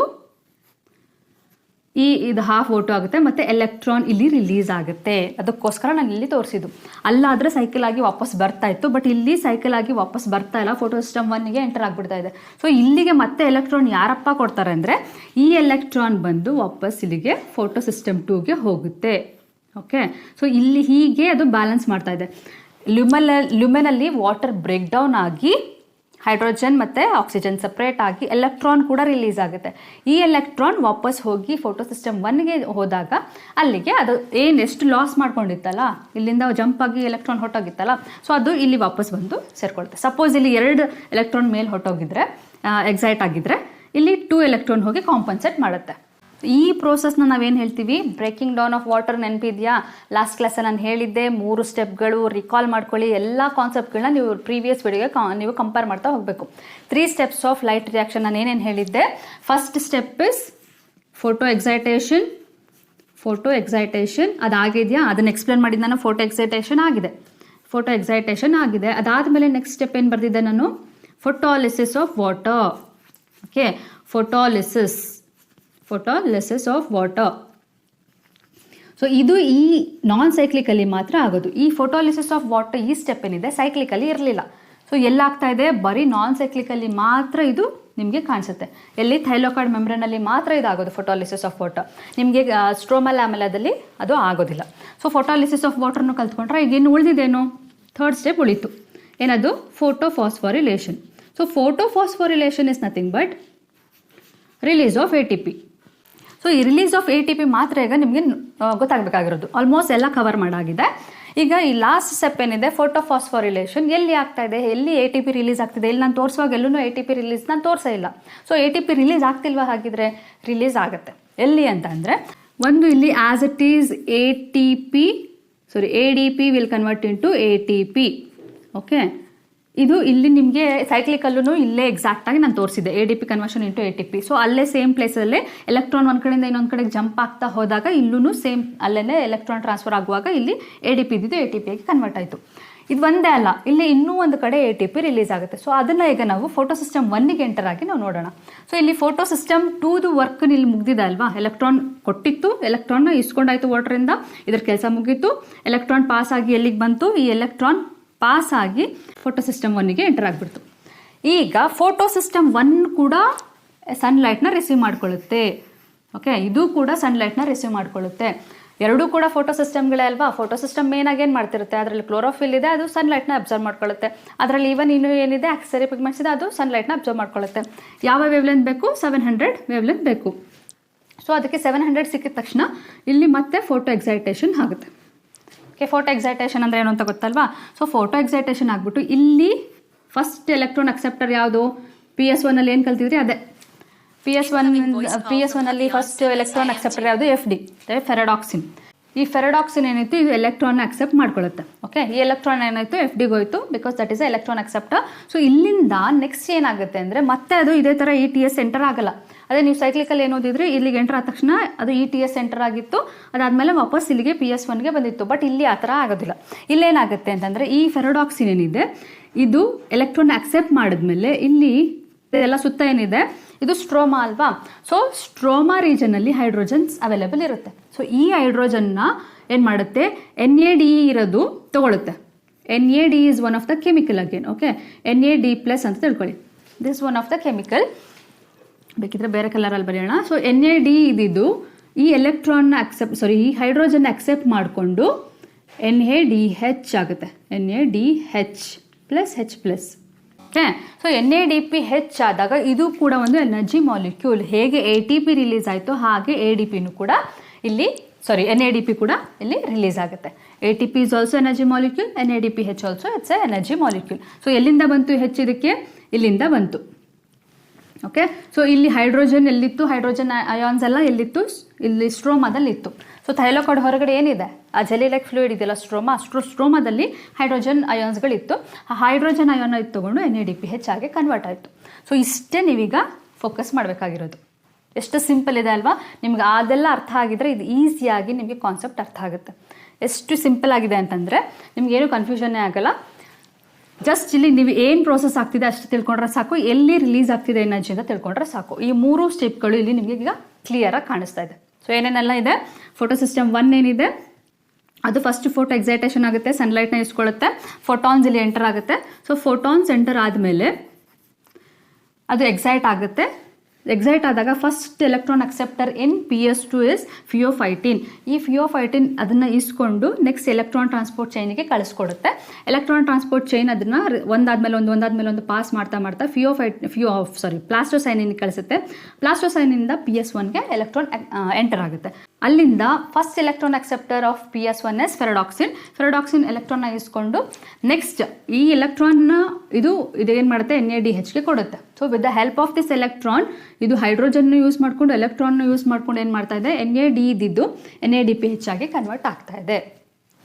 ಇದು ½ O2 ಆಗುತ್ತೆ. ಮತ್ತು ಎಲೆಕ್ಟ್ರಾನ್ ಇಲ್ಲಿ ರಿಲೀಸ್ ಆಗುತ್ತೆ. ಅದಕ್ಕೋಸ್ಕರ ನಾನು ಇಲ್ಲಿ ತೋರಿಸಿದ್ದು. ಅಲ್ಲಾದರೆ ಸೈಕಲ್ ಆಗಿ ವಾಪಸ್ ಬರ್ತಾ ಇತ್ತು, ಬಟ್ ಇಲ್ಲಿ ಸೈಕಲ್ ಆಗಿ ವಾಪಸ್ ಬರ್ತಾ ಇಲ್ಲ, ಫೋಟೋ ಸಿಸ್ಟಮ್ 1ಗೆ ಎಂಟರ್ ಆಗಿಬಿಡ್ತಾ ಇದೆ. ಸೊ ಇಲ್ಲಿಗೆ ಮತ್ತೆ ಎಲೆಕ್ಟ್ರಾನ್ ಯಾರಪ್ಪ ಕೊಡ್ತಾರೆ ಅಂದರೆ, ಈ ಎಲೆಕ್ಟ್ರಾನ್ ಬಂದು ವಾಪಸ್ ಇಲ್ಲಿಗೆ ಫೋಟೋ ಸಿಸ್ಟಮ್ 2ಗೆ ಹೋಗುತ್ತೆ. ಓಕೆ, ಸೊ ಇಲ್ಲಿ ಹೀಗೆ ಅದು ಬ್ಯಾಲೆನ್ಸ್ ಮಾಡ್ತಾ ಇದೆ. ಲ್ಯೂಮೆನಲ್ಲಿ ವಾಟರ್ ಬ್ರೇಕ್ ಡೌನ್ ಆಗಿ ಹೈಡ್ರೋಜನ್ ಮತ್ತು ಆಕ್ಸಿಜನ್ ಸಪ್ರೇಟ್ ಆಗಿ ಎಲೆಕ್ಟ್ರಾನ್ ಕೂಡ ರಿಲೀಸ್ ಆಗುತ್ತೆ. ಈ ಎಲೆಕ್ಟ್ರಾನ್ ವಾಪಸ್ ಹೋಗಿ ಫೋಟೋ ಸಿಸ್ಟಮ್ 1ಗೆ ಹೋದಾಗ ಅಲ್ಲಿಗೆ ಅದು ಎಷ್ಟು ಲಾಸ್ ಮಾಡ್ಕೊಂಡಿತ್ತಲ್ಲ, ಇಲ್ಲಿಂದ ಜಂಪ್ ಆಗಿ ಎಲೆಕ್ಟ್ರಾನ್ ಹೊಟ್ಟೋಗಿತ್ತಲ್ಲ, ಸೊ ಅದು ಇಲ್ಲಿ ವಾಪಸ್ ಬಂದು ಸೇರ್ಕೊಳುತ್ತೆ. ಸಪೋಸ್ ಇಲ್ಲಿ 2 ಎಲೆಕ್ಟ್ರಾನ್ ಮೇಲೆ ಹೊಟ್ಟೋಗಿದ್ರೆ, ಎಕ್ಸೈಟ್ ಆಗಿದ್ರೆ, ಇಲ್ಲಿ 2 ಎಲೆಕ್ಟ್ರಾನ್ ಹೋಗಿ ಕಾಂಪನ್ಸೇಟ್ ಮಾಡುತ್ತೆ. ಈ ಪ್ರೋಸೆಸ್ನ ನಾವೇನು ಹೇಳ್ತೀವಿ, ಬ್ರೇಕಿಂಗ್ ಡೌನ್ ಆಫ್ ವಾಟರ್. ನೆನಪಿದೆಯಾ, ಲಾಸ್ಟ್ ಕ್ಲಾಸಲ್ಲಿ ನಾನು ಹೇಳಿದ್ದೆ 3 ಸ್ಟೆಪ್ಗಳು. ರಿಕಾಲ್ ಮಾಡ್ಕೊಳ್ಳಿ, ಎಲ್ಲ ಕಾನ್ಸೆಪ್ಟ್ಗಳನ್ನ ನೀವು ಪ್ರೀವಿಯಸ್ ವಿಡಿಯೋಗೆ ನೀವು ಕಂಪೇರ್ ಮಾಡ್ತಾ ಹೋಗಬೇಕು. 3 ಸ್ಟೆಪ್ಸ್ ಆಫ್ ಲೈಟ್ ರಿಯಾಕ್ಷನ್ ನಾನು ಏನೇನು ಹೇಳಿದ್ದೆ. First step is photo excitation. ಅದಾಗಿದೆಯಾ, ಅದನ್ನು ಎಕ್ಸ್ಪ್ಲೇನ್ ಮಾಡಿದ್ದು ನಾನು. ಫೋಟೋ ಎಕ್ಸೈಟೇಷನ್ ಆಗಿದೆ. ಅದಾದಮೇಲೆ ನೆಕ್ಸ್ಟ್ ಸ್ಟೆಪ್ ಏನು ಬರೆದಿದ್ದೆ ನಾನು, photolysis of water. Okay, photolysis of water. So ಇದು ಈ ನಾನ್ ಸೈಕ್ಲಿಕಲಿ ಮಾತ್ರ ಆಗೋದು. ಈ ಫೋಟೋಲಿಸಿಸ್ ಆಫ್ ವಾಟರ್ ಈ ಸ್ಟೆಪ್ ಏನಿದೆ ಸೈಕ್ಲಿಕಲಿ ಇರಲಿಲ್ಲ. ಸೊ ಎಲ್ಲಾಗ್ತಾ ಇದೆ, ಬರೀ ನಾನ್ ಸೈಕ್ಲಿಕಲಿ ಮಾತ್ರ ಇದು ನಿಮಗೆ ಕಾಣಿಸುತ್ತೆ. ಎಲ್ಲಿ ಥೈಲಾಕೋಯ್ಡ್ ಮೆಂಬ್ರೇನಲ್ಲಿ ಮಾತ್ರ ಇದಾಗೋದು ಫೋಟೋಲಿಸಿಸ್ ಆಫ್ ವಾಟರ್. ನಿಮಗೆ ಸ್ಟ್ರೋಮಲ್ ಆಮ್ಲದಲ್ಲಿ ಅದು ಆಗೋದಿಲ್ಲ. ಸೊ ಫೋಟೋಲಿಸಿಸ್ ಆಫ್ ವಾಟರ್ನು ಕಲ್ತ್ಕೊಂಡ್ರೆ ಈಗ ಏನು ಉಳಿದಿದ್ದೇನು, 3rd ಸ್ಟೆಪ್ ಉಳಿತು. ಏನದು, photophosphorylation. So photophosphorylation is nothing but release of ATP. So ಈ ರಿಲೀಸ್ ಆಫ್ ATP ಮಾತ್ರ ಈಗ ನಿಮಗೆ ಗೊತ್ತಾಗಬೇಕಾಗಿರೋದು. ಆಲ್ಮೋಸ್ಟ್ ಎಲ್ಲ ಕವರ್ ಮಾಡಾಗಿದೆ. ಈಗ ಈ ಲಾಸ್ಟ್ ಸ್ಟೆಪ್ ಏನಿದೆ, ಫೋಟೋಫಾಸ್ಫೋರಿಲೇಷನ್, ಎಲ್ಲಿ ಆಗ್ತಾ ಇದೆ, ಎಲ್ಲಿ ATP ರಿಲೀಸ್ ಆಗ್ತಿದೆ. ಇಲ್ಲಿ ನಾನು ತೋರಿಸುವಾಗ ಎಲ್ಲೂ ATP ರಿಲೀಸ್ ನಾನು ತೋರಿಸೇ ಇಲ್ಲ. ಸೊ ATP ರಿಲೀಸ್ ಆಗ್ತಿಲ್ವಾ, ಹಾಗಿದ್ರೆ ರಿಲೀಸ್ ಆಗುತ್ತೆ. ಎಲ್ಲಿ ಅಂತ ಅಂದರೆ, ಒಂದು ಇಲ್ಲಿ as it is ADP will convert into ATP. Okay, ಇದು ಇಲ್ಲಿ ನಿಮಗೆ ಸೈಕ್ಲಿಕಲ್ಲೂ ಇಲ್ಲೇ ಎಕ್ಸಾಕ್ಟಾಗಿ ನಾನು ತೋರಿಸಿದ್ದೆ, ADP conversion into ATP. So ಅಲ್ಲೇ ಸೇಮ್ ಪ್ಲೇಸಲ್ಲೇ ಎಲೆಕ್ಟ್ರಾನ್ ಒಂದು ಕಡೆಯಿಂದ ಇನ್ನೊಂದು ಕಡೆಗೆ ಜಂಪ್ ಆಗ್ತಾ ಹೋದಾಗ ಇಲ್ಲೂ ಸೇಮ್ ಅಲ್ಲೇ ಎಲೆಕ್ಟ್ರಾನ್ ಟ್ರಾನ್ಸ್ಫರ್ ಆಗುವಾಗ ಇಲ್ಲಿ ADP ಇದ್ದಿದ್ದು ATPಗೆ ಕನ್ವರ್ಟ್ ಆಯಿತು. ಇದು ಒಂದೇ ಅಲ್ಲ, ಇಲ್ಲಿ ಇನ್ನೂ ಒಂದು ಕಡೆ ATP ರಿಲೀಸ್ ಆಗುತ್ತೆ. ಸೊ ಅದನ್ನು ಈಗ ನಾವು ಫೋಟೋ ಸಿಸ್ಟಮ್ 1ಗೆ ಎಂಟರ್ ಆಗಿ ನಾವು ನೋಡೋಣ. ಸೊ ಇಲ್ಲಿ ಫೋಟೋ ಸಿಸ್ಟಮ್ 2ದು ವರ್ಕ್ ಇಲ್ಲಿ ಮುಗ್ದಿದೆ ಅಲ್ವಾ. ಎಲೆಕ್ಟ್ರಾನ್ ಕೊಟ್ಟಿತ್ತು, ಎಲೆಕ್ಟ್ರಾನ್ ಇಸ್ಕೊಂಡಾಯ್ತು ವಾಟರಿಂದ, ಇದ್ರ ಕೆಲಸ ಮುಗೀತು. ಎಲೆಕ್ಟ್ರಾನ್ ಪಾಸ್ ಆಗಿ ಎಲ್ಲಿಗೆ ಬಂತು, ಈ ಎಲೆಕ್ಟ್ರಾನ್ ಪಾಸ್ ಆಗಿ ಫೋಟೋ ಸಿಸ್ಟಮ್ 1ಗೆ ಎಂಟರ್ ಆಗಿಬಿಡ್ತು. ಈಗ ಫೋಟೋ ಸಿಸ್ಟಮ್ 1 ಕೂಡ ಸನ್ಲೈಟ್ನ ರಿಸೀವ್ ಮಾಡ್ಕೊಳ್ಳುತ್ತೆ. ಓಕೆ, ಇದು ಕೂಡ ಸನ್ಲೈಟ್ನ ರಿಸೀವ್ ಮಾಡ್ಕೊಳ್ಳುತ್ತೆ. ಎರಡೂ ಕೂಡ ಫೋಟೋ ಸಿಸ್ಟಮ್ಗಳೇ ಅಲ್ವಾ. ಫೋಟೋ ಸಿಸ್ಟಮ್ ಮೇನಾಗಿ ಏನು ಮಾಡ್ತಿರುತ್ತೆ, ಅದರಲ್ಲಿ ಕ್ಲೋರೋಫಿಲ್ ಇದೆ, ಅದು ಸನ್ಲೈಟ್ನ ಅಬ್ಸರ್ವ್ ಮಾಡ್ಕೊಳ್ಳುತ್ತೆ. ಅದರಲ್ಲಿ ಈವನ್ ಇನ್ನೂ ಏನಿದೆ ಆಕ್ಸರಿ ಪಿಗ್ಮೆಂಟ್ಸ್ ಇದೆ, ಅದು ಸನ್ಲೈಟ್ನ ಅಬ್ಸರ್ವ್ ಮಾಡ್ಕೊಳ್ಳುತ್ತೆ. ಯಾವ ವೇವ್ಲೆಂತ್ ಬೇಕು, 700 ವೇವ್ಲೆಂತ್ ಬೇಕು. ಸೊ ಅದಕ್ಕೆ 700 ಸಿಕ್ಕಿದ ತಕ್ಷಣ ಇಲ್ಲಿ ಮತ್ತೆ ಫೋಟೋ ಎಕ್ಸೈಟೇಷನ್ ಆಗುತ್ತೆ. ಓಕೆ, ಫೋಟೋ ಎಕ್ಸೈಟೇಷನ್ ಅಂದರೆ ಏನು ಅಂತ ಗೊತ್ತಲ್ವಾ. ಸೊ ಫೋಟೋ ಎಕ್ಸೈಟೇಷನ್ ಆಗಿಬಿಟ್ಟು ಇಲ್ಲಿ ಫಸ್ಟ್ ಎಲೆಕ್ಟ್ರಾನ್ ಅಕ್ಸೆಪ್ಟರ್ ಯಾವುದು, PS1 ಅಲ್ಲಿ ಏನು ಕಲ್ತಿದ್ರಿ ಅದೇ. PS1 ಅಲ್ಲಿ ಫಸ್ಟ್ ಎಲೆಕ್ಟ್ರಾನ್ ಅಕ್ಸೆಪ್ಟರ್ ಯಾವುದು, FD, ಫೆರಡಾಕ್ಸಿನ್. ಈ ಫೆರಡಾಕ್ಸಿನ್ ಏನಾಯ್ತು, ಇದು ಎಲೆಕ್ಟ್ರಾನ್ ಅಕ್ಸೆಪ್ಟ್ ಮಾಡ್ಕೊಳ್ಳುತ್ತೆ. ಓಕೆ, ಈ ಎಲೆಕ್ಟ್ರಾನ್ ಏನಾಯ್ತು, FDಗೆ ಹೋಯ್ತು, because that is electron acceptor. So ಇಲ್ಲಿಂದ ನೆಕ್ಸ್ಟ್ ಏನಾಗುತ್ತೆ ಅಂದರೆ ಮತ್ತೆ ಅದು ಇದೇ ಥರ ETS ಎಂಟರ್ ಆಗಲ್ಲ. ಅದೇ ನೀವು ಸೈಕ್ಲಿಕಲ್ ಏನು ಓದಿದ್ರೆ ಇಲ್ಲಿಗೆ ಎಂಟರ್ ಆದ ತಕ್ಷಣ ಅದು ETS ಎಂಟರ್ ಆಗಿತ್ತು, ಅದಾದಮೇಲೆ ವಾಪಸ್ ಇಲ್ಲಿಗೆ PS1ಗೆ ಬಂದಿತ್ತು. ಬಟ್ ಇಲ್ಲಿ ಆ ಥರ ಆಗೋದಿಲ್ಲ. ಇಲ್ಲೇನಾಗುತ್ತೆ ಅಂತಂದರೆ ಈ ಫೆರಡಾಕ್ಸಿನ್ ಏನಿದೆ ಇದು ಎಲೆಕ್ಟ್ರಾನ್ ಅಕ್ಸೆಪ್ಟ್ ಮಾಡಿದ್ಮೇಲೆ ಇಲ್ಲಿ ಎಲ್ಲ ಸುತ್ತ ಏನಿದೆ ಇದು ಸ್ಟ್ರೋಮಾ ಅಲ್ವಾ. ಸೊ ಸ್ಟ್ರೋಮಾ ರೀಜನಲ್ಲಿ ಹೈಡ್ರೋಜನ್ಸ್ ಅವೈಲೇಬಲ್ ಇರುತ್ತೆ. ಸೊ ಈ ಹೈಡ್ರೋಜನ್ನ ಏನು ಮಾಡುತ್ತೆ, NAD ಇರೋದು ತಗೊಳುತ್ತೆ. NAD is one of the chemical again. Okay, NAD+ ಅಂತ ತಿಳ್ಕೊಳ್ಳಿ. This one of the chemical. ಬೇಕಿದ್ರೆ ಬೇರೆ ಕಲರಲ್ಲಿ ಬರೆಯೋಣ. ಸೊ NAD ಇದ್ದಿದ್ದು ಈ ಎಲೆಕ್ಟ್ರಾನ್ನ ಈ ಹೈಡ್ರೋಜನ್ ಅಕ್ಸೆಪ್ಟ್ ಮಾಡಿಕೊಂಡು NADH ಆಗುತ್ತೆ. NADH+H+. ಓಕೆ, ಸೊ NADPH ಆದಾಗ ಇದು ಕೂಡ ಒಂದು ಎನರ್ಜಿ ಮಾಲಿಕ್ಯೂಲ್. ಹೇಗೆ ATP ರಿಲೀಸ್ ಆಯಿತು ಹಾಗೆ ADPನೂ ಕೂಡ ಇಲ್ಲಿ NADP ಕೂಡ ಇಲ್ಲಿ ರಿಲೀಸ್ ಆಗುತ್ತೆ. ATP is also energy molecule, NADPH also it's A energy molecule. So ಎಲ್ಲಿಂದ ಬಂತು H ಇದಕ್ಕೆ, ಇಲ್ಲಿಂದ ಬಂತು. ಓಕೆ, ಸೊ ಇಲ್ಲಿ ಹೈಡ್ರೋಜನ್ ಎಲ್ಲಿತ್ತು, ಹೈಡ್ರೋಜನ್ ಅಯಾನ್ಸ್ ಎಲ್ಲ ಎಲ್ಲಿತ್ತು, ಇಲ್ಲಿ ಸ್ಟ್ರೋಮಾದಲ್ಲಿ ಇತ್ತು. ಸೊ ಥೈಲಾಕಾಯ್ಡ್ ಹೊರಗಡೆ ಏನಿದೆ, ಆ ಜೆಲಿ ಲೈಕ್ ಫ್ಲೂಯಿಡ್ ಇದೆಯಲ್ಲ ಸ್ಟ್ರೋಮಾದಲ್ಲಿ ಹೈಡ್ರೋಜನ್ ಅಯಾನ್ಸ್ಗಳಿತ್ತು. ಆ ಹೈಡ್ರೋಜನ್ ಅಯಾನ್ ಇದು ತೊಗೊಂಡು NADPH ಆಗಿ ಕನ್ವರ್ಟ್ ಆಯಿತು. ಸೊ ಇಷ್ಟೇ ನೀವೀಗ ಫೋಕಸ್ ಮಾಡಬೇಕಾಗಿರೋದು. ಎಷ್ಟು ಸಿಂಪಲ್ ಇದೆ ಅಲ್ವಾ. ನಿಮ್ಗೆ ಅದೆಲ್ಲ ಅರ್ಥ ಆಗಿದ್ರೆ ಇದು ಈಸಿಯಾಗಿ ನಿಮಗೆ ಕಾನ್ಸೆಪ್ಟ್ ಅರ್ಥ ಆಗುತ್ತೆ. ಎಷ್ಟು ಸಿಂಪಲ್ ಆಗಿದೆ ಅಂತಂದರೆ ನಿಮಗೇನು ಕನ್ಫ್ಯೂಷನ್ನೇ ಆಗಲ್ಲ. ಜಸ್ಟ್ ಇಲ್ಲಿ ನೀವು ಏನು ಪ್ರೋಸೆಸ್ ಆಗ್ತಿದೆ ಅಷ್ಟು ತಿಳ್ಕೊಂಡ್ರೆ ಸಾಕು, ಎಲ್ಲಿ ರಿಲೀಸ್ ಆಗ್ತಿದೆ ಎನರ್ಜಿ ಅಂತ ತಿಳ್ಕೊಂಡ್ರೆ ಸಾಕು. ಈ 3 ಸ್ಟೆಪ್ಗಳು ಇಲ್ಲಿ ನಿಮಗೆ ಈಗ ಕ್ಲಿಯರಾಗಿ ಕಾಣಿಸ್ತಾ ಇದೆ. ಸೊ ಏನೇನೆಲ್ಲ ಇದೆ, ಫೋಟೋ ಸಿಸ್ಟಮ್ 1 ಏನಿದೆ ಅದು ಫಸ್ಟ್ ಫೋಟೋ ಎಕ್ಸೈಟೇಷನ್ ಆಗುತ್ತೆ, ಸನ್ಲೈಟ್ನ ಇಸ್ಕೊಳ್ಳುತ್ತೆ, ಫೋಟಾನ್ಸ್ ಇಲ್ಲಿ ಎಂಟರ್ ಆಗುತ್ತೆ. ಸೊ ಫೋಟಾನ್ಸ್ ಎಂಟರ್ ಆದಮೇಲೆ ಅದು ಎಕ್ಸೈಟ್ ಆಗುತ್ತೆ. ಎಕ್ಸೈಟ್ ಆದಾಗ first electron acceptor in PS2 is pheophytin. ಈ ಫಿಯೋಫೈಟಿನ್ ಅದನ್ನು ಇಸ್ಕೊಂಡು ನೆಕ್ಸ್ಟ್ ಎಲೆಕ್ಟ್ರಾನ್ ಟ್ರಾನ್ಸ್ಪೋರ್ಟ್ ಚೈನಿಗೆ ಕಳಿಸ್ಕೊಡುತ್ತೆ. ಎಲೆಕ್ಟ್ರಾನ್ ಟ್ರಾನ್ಸ್ಪೋರ್ಟ್ ಚೈನ್ ಅದನ್ನು ಒಂದಾದ್ಮೇಲೆ ಒಂದು ಪಾಸ್ ಮಾಡ್ತಾ ಪ್ಲಾಸ್ಟೋಸೈನಿಗೆ ಕಳಿಸುತ್ತೆ. ಪ್ಲಾಸ್ಟೋಸೈನಿಂದ PS1ಗೆ ಎಲೆಕ್ಟ್ರಾನ್ ಎಂಟರ್ ಆಗುತ್ತೆ. ಅಲ್ಲಿಂದ first electron acceptor of PS1 is ferredoxin ಎಲೆಕ್ಟ್ರಾನ್ನ ಇಸ್ಕೊಂಡು ನೆಕ್ಸ್ಟ್ ಈ ಎಲೆಕ್ಟ್ರಾನ್ನ ಇದೇನು ಮಾಡುತ್ತೆ, NADHಗೆ ಕೊಡುತ್ತೆ. So with the help of this electron ಇದು ಹೈಡ್ರೋಜನ್ನು ಯೂಸ್ ಮಾಡಿಕೊಂಡು ಎಲೆಕ್ಟ್ರಾನ್ನ ಯೂಸ್ ಮಾಡ್ಕೊಂಡು ಏನು ಮಾಡ್ತಾ ಇದೆ, NAD ಇದ್ದಿದ್ದು NADPH ಆಗಿ ಕನ್ವರ್ಟ್ ಆಗ್ತಾ ಇದೆ.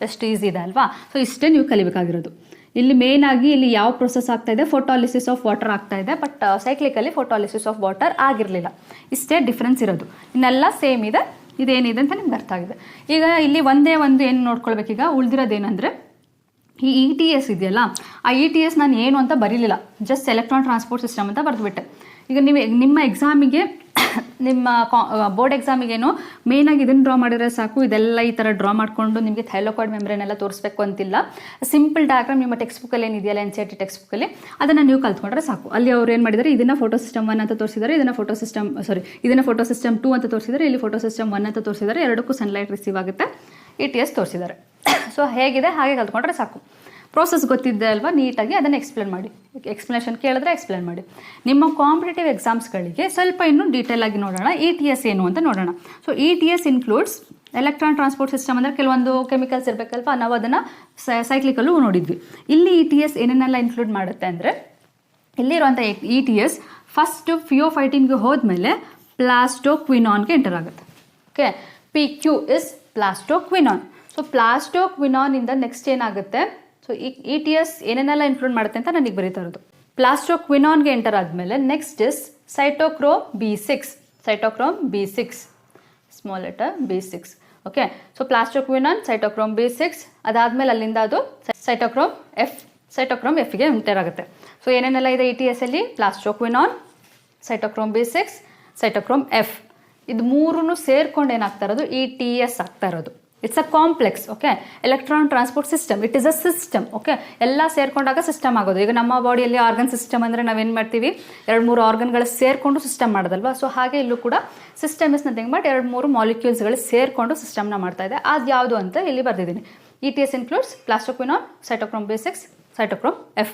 ಎಷ್ಟು ಈಸಿ ಇದೆ ಅಲ್ವಾ. ಸೊ ಇಷ್ಟೇ ನೀವು ಕಲಿಬೇಕಾಗಿರೋದು. ಇಲ್ಲಿ ಮೇನ್ ಆಗಿ ಇಲ್ಲಿ ಯಾವ ಪ್ರೊಸೆಸ್ ಆಗ್ತಾ ಇದೆ, ಫೋಟೋಲಿಸಿಸ್ ಆಫ್ ವಾಟರ್ ಆಗ್ತಾ ಇದೆ. ಬಟ್ ಸೈಕ್ಲಿಕಲಿ ಫೋಟೋಲಿಸಿಸ್ ಆಫ್ ವಾಟರ್ ಆಗಿರಲಿಲ್ಲ. ಇಷ್ಟೇ ಡಿಫ್ರೆನ್ಸ್ ಇರೋದು. ಇನ್ನೆಲ್ಲ ಸೇಮ್ ಇದೆ. ಇದೇನಿದೆ ಅಂತ ನಿಮ್ಗೆ ಅರ್ಥ ಆಗಿದೆ. ಈಗ ಇಲ್ಲಿ ಒಂದೇ ಒಂದು ಏನು ನೋಡ್ಕೊಳ್ಬೇಕೀಗ, ಉಳಿದಿರೋದೇನೆಂದರೆ ಈ ETS ಇದೆಯಲ್ಲ, ಆ ETS ನಾನು ಏನು ಅಂತ ಬರೀಲಿಲ್ಲ, ಜಸ್ಟ್ ಎಲೆಕ್ಟ್ರಾನ್ ಟ್ರಾನ್ಸ್ಪೋರ್ಟ್ ಸಿಸ್ಟಮ್ ಅಂತ ಬರೆದುಬಿಟ್ಟೆ. ಈಗ ನೀವು ನಿಮ್ಮ ಎಕ್ಸಾಮಿಗೆ ನಿಮ್ಮ ಬೋರ್ಡ್ ಎಕ್ಸಾಮಿಗೇನು ಮೇಯ್ನಾಗಿ ಇದನ್ನು ಡ್ರಾ ಮಾಡಿದರೆ ಸಾಕು. ಇದೆಲ್ಲ ಈ ಥರ ಡ್ರಾ ಮಾಡಿಕೊಂಡು ನಿಮಗೆ ಥೈಲಾಕಾಯ್ಡ್ ಮೆಂಬ್ರೇನ್ ಎಲ್ಲ ತೋರಿಸ್ಬೇಕು ಅಂತಿಲ್ಲ. ಸಿಂಪಲ್ ಡಯಾಗ್ರಾಮ್ ನಿಮ್ಮ ಟೆಕ್ಸ್ಟ್ ಬುಕ್ಕಲ್ಲಿ ಏನಿದೆಯಲ್ಲ, NCERT ಟೆಕ್ಸ್ಟ್ ಬುಕ್ಕಲ್ಲಿ ಅದನ್ನು ನೀವು ಕಲ್ತ್ಕೊಂಡ್ರೆ ಸಾಕು. ಅಲ್ಲಿ ಅವ್ರು ಏನು ಮಾಡಿದ್ದಾರೆ, ಇದನ್ನು ಫೋಟೋ ಸಿಸ್ಟಮ್ 1 ಅಂತ ತೋರಿಸಿದ್ದಾರೆ, ಇದನ್ನು ಫೋಟೋ ಸಿಸ್ಟಮ್ 2 ಅಂತ ತೋರಿಸಿದ್ದಾರೆ, ಇಲ್ಲಿ ಫೋಟೋ ಸಿಸ್ಟಮ್ 1 ಅಂತ ತೋರಿಸಿದ್ದಾರೆ. ಎರಡಕ್ಕೂ ಸನ್ಲೈಟ್ ರಿಸೀವ್ ಆಗುತ್ತೆ, ETS ತೋರಿಸಿದ್ದಾರೆ. ಸೊ ಹೇಗಿದೆ ಹಾಗೆ ಕಲ್ತ್ಕೊಂಡ್ರೆ ಸಾಕು. ಪ್ರೋಸೆಸ್ ಗೊತ್ತಿದ್ದೆ ಅಲ್ವಾ, ನೀಟಾಗಿ ಅದನ್ನು ಎಕ್ಸ್ಪ್ಲೇನ್ ಮಾಡಿ. ಎಕ್ಸ್ಪ್ಲನೇಷನ್ ಕೇಳಿದ್ರೆ ಎಕ್ಸ್ಪ್ಲೇನ್ ಮಾಡಿ. ನಿಮ್ಮ ಕಾಂಪಿಟೇಟಿವ್ ಎಕ್ಸಾಮ್ಸ್ಗಳಿಗೆ ಸ್ವಲ್ಪ ಇನ್ನೂ ಡೀಟೇಲ್ ಆಗಿ ನೋಡೋಣ, ETS ಏನು ಅಂತ ನೋಡೋಣ. So ETS includes electron transport system. ಅಂದರೆ ಕೆಲವೊಂದು ಕೆಮಿಕಲ್ಸ್ ಇರಬೇಕಲ್ವ, ನಾವು ಅದನ್ನು ಸೈಕ್ಲಿಕಲ್ಲೂ ನೋಡಿದ್ವಿ. ಇಲ್ಲಿ ETS ಏನೇನೆಲ್ಲ ಇನ್ಕ್ಲೂಡ್ ಮಾಡುತ್ತೆ ಅಂದರೆ, ಇಲ್ಲಿರುವಂಥ ETS ಫಸ್ಟ್ ಫಿಯೋಫೈಟಿನ್ಗೆ ಹೋದ್ಮೇಲೆ ಪ್ಲಾಸ್ಟೋಕ್ವಿನಾನ್ಗೆ ಎಂಟರ್ ಆಗುತ್ತೆ. Okay, PQ is plastoquinone. So ಪ್ಲಾಸ್ಟೋಕ್ವಿನಾನಿಂದ ನೆಕ್ಸ್ಟ್ ಏನಾಗುತ್ತೆ, ಸೊ ETS ಏನೇನೆಲ್ಲ ಇನ್ಕ್ಲೂಡ್ ಮಾಡುತ್ತೆ ಅಂತ ನನಗೆ ಬರೀತಾ ಇರೋದು. ಪ್ಲಾಸ್ಟೋಕ್ವಿನಾನ್ಗೆ ಎಂಟರ್ ಆದಮೇಲೆ next is cytochrome B6, small letter B6. Okay, so plastoquinone, cytochrome B6, ಅದಾದಮೇಲೆ ಅಲ್ಲಿಂದ ಅದು ಸೈಟೋಕ್ರೋಮ್ Fಗೆ ಎಂಟರ್ ಆಗುತ್ತೆ. ಸೊ ಏನೇನೆಲ್ಲ ಇದೆ ETS ಅಲ್ಲಿ, ಪ್ಲಾಸ್ಟೋಕ್ವಿನಾನ್, ಸೈಟೋಕ್ರೋಮ್ B6, ಸೈಟೋಕ್ರೋಮ್ F. ಇದು ಮೂರೂ ಸೇರ್ಕೊಂಡು ಏನಾಗ್ತಾ ಇರೋದು, ETS ಆಗ್ತಾ ಇರೋದು. It's a complex. Okay, electron transport system, it is a system. Okay, ಎಲ್ಲ ಸೇರ್ಕೊಂಡಾಗ ಸಿಸ್ಟಮ್ ಆಗೋದು. ಈಗ ನಮ್ಮ ಬಾಡಿಯಲ್ಲಿ ಆರ್ಗನ್ ಸಿಸ್ಟಮ್ ಅಂದರೆ ನಾವೇನು ಮಾಡ್ತೀವಿ, 2-3 ಆರ್ಗನ್ಗಳು ಸೇರಿಕೊಂಡು ಸಿಸ್ಟಮ್ ಮಾಡೋದಲ್ವಾ. ಸೊ ಹಾಗೆ ಇಲ್ಲೂ ಕೂಡ ಸಿಸ್ಟಮ್ ಇಸ್ ನಥಿಂಗ್ ಬಟ್ 2-3 ಮಾಲಿಕ್ಯೂಲ್ಸ್ಗಳು ಸೇರಿಕೊಂಡು ಸಿಸ್ಟಮ್ನ ಮಾಡ್ತಾ ಇದೆ. ಅದು ಯಾವುದು ಅಂತ ಇಲ್ಲಿ ಬರ್ದಿದ್ದೀನಿ. ETS includes plastoquinone, cytochrome B6, cytochrome F.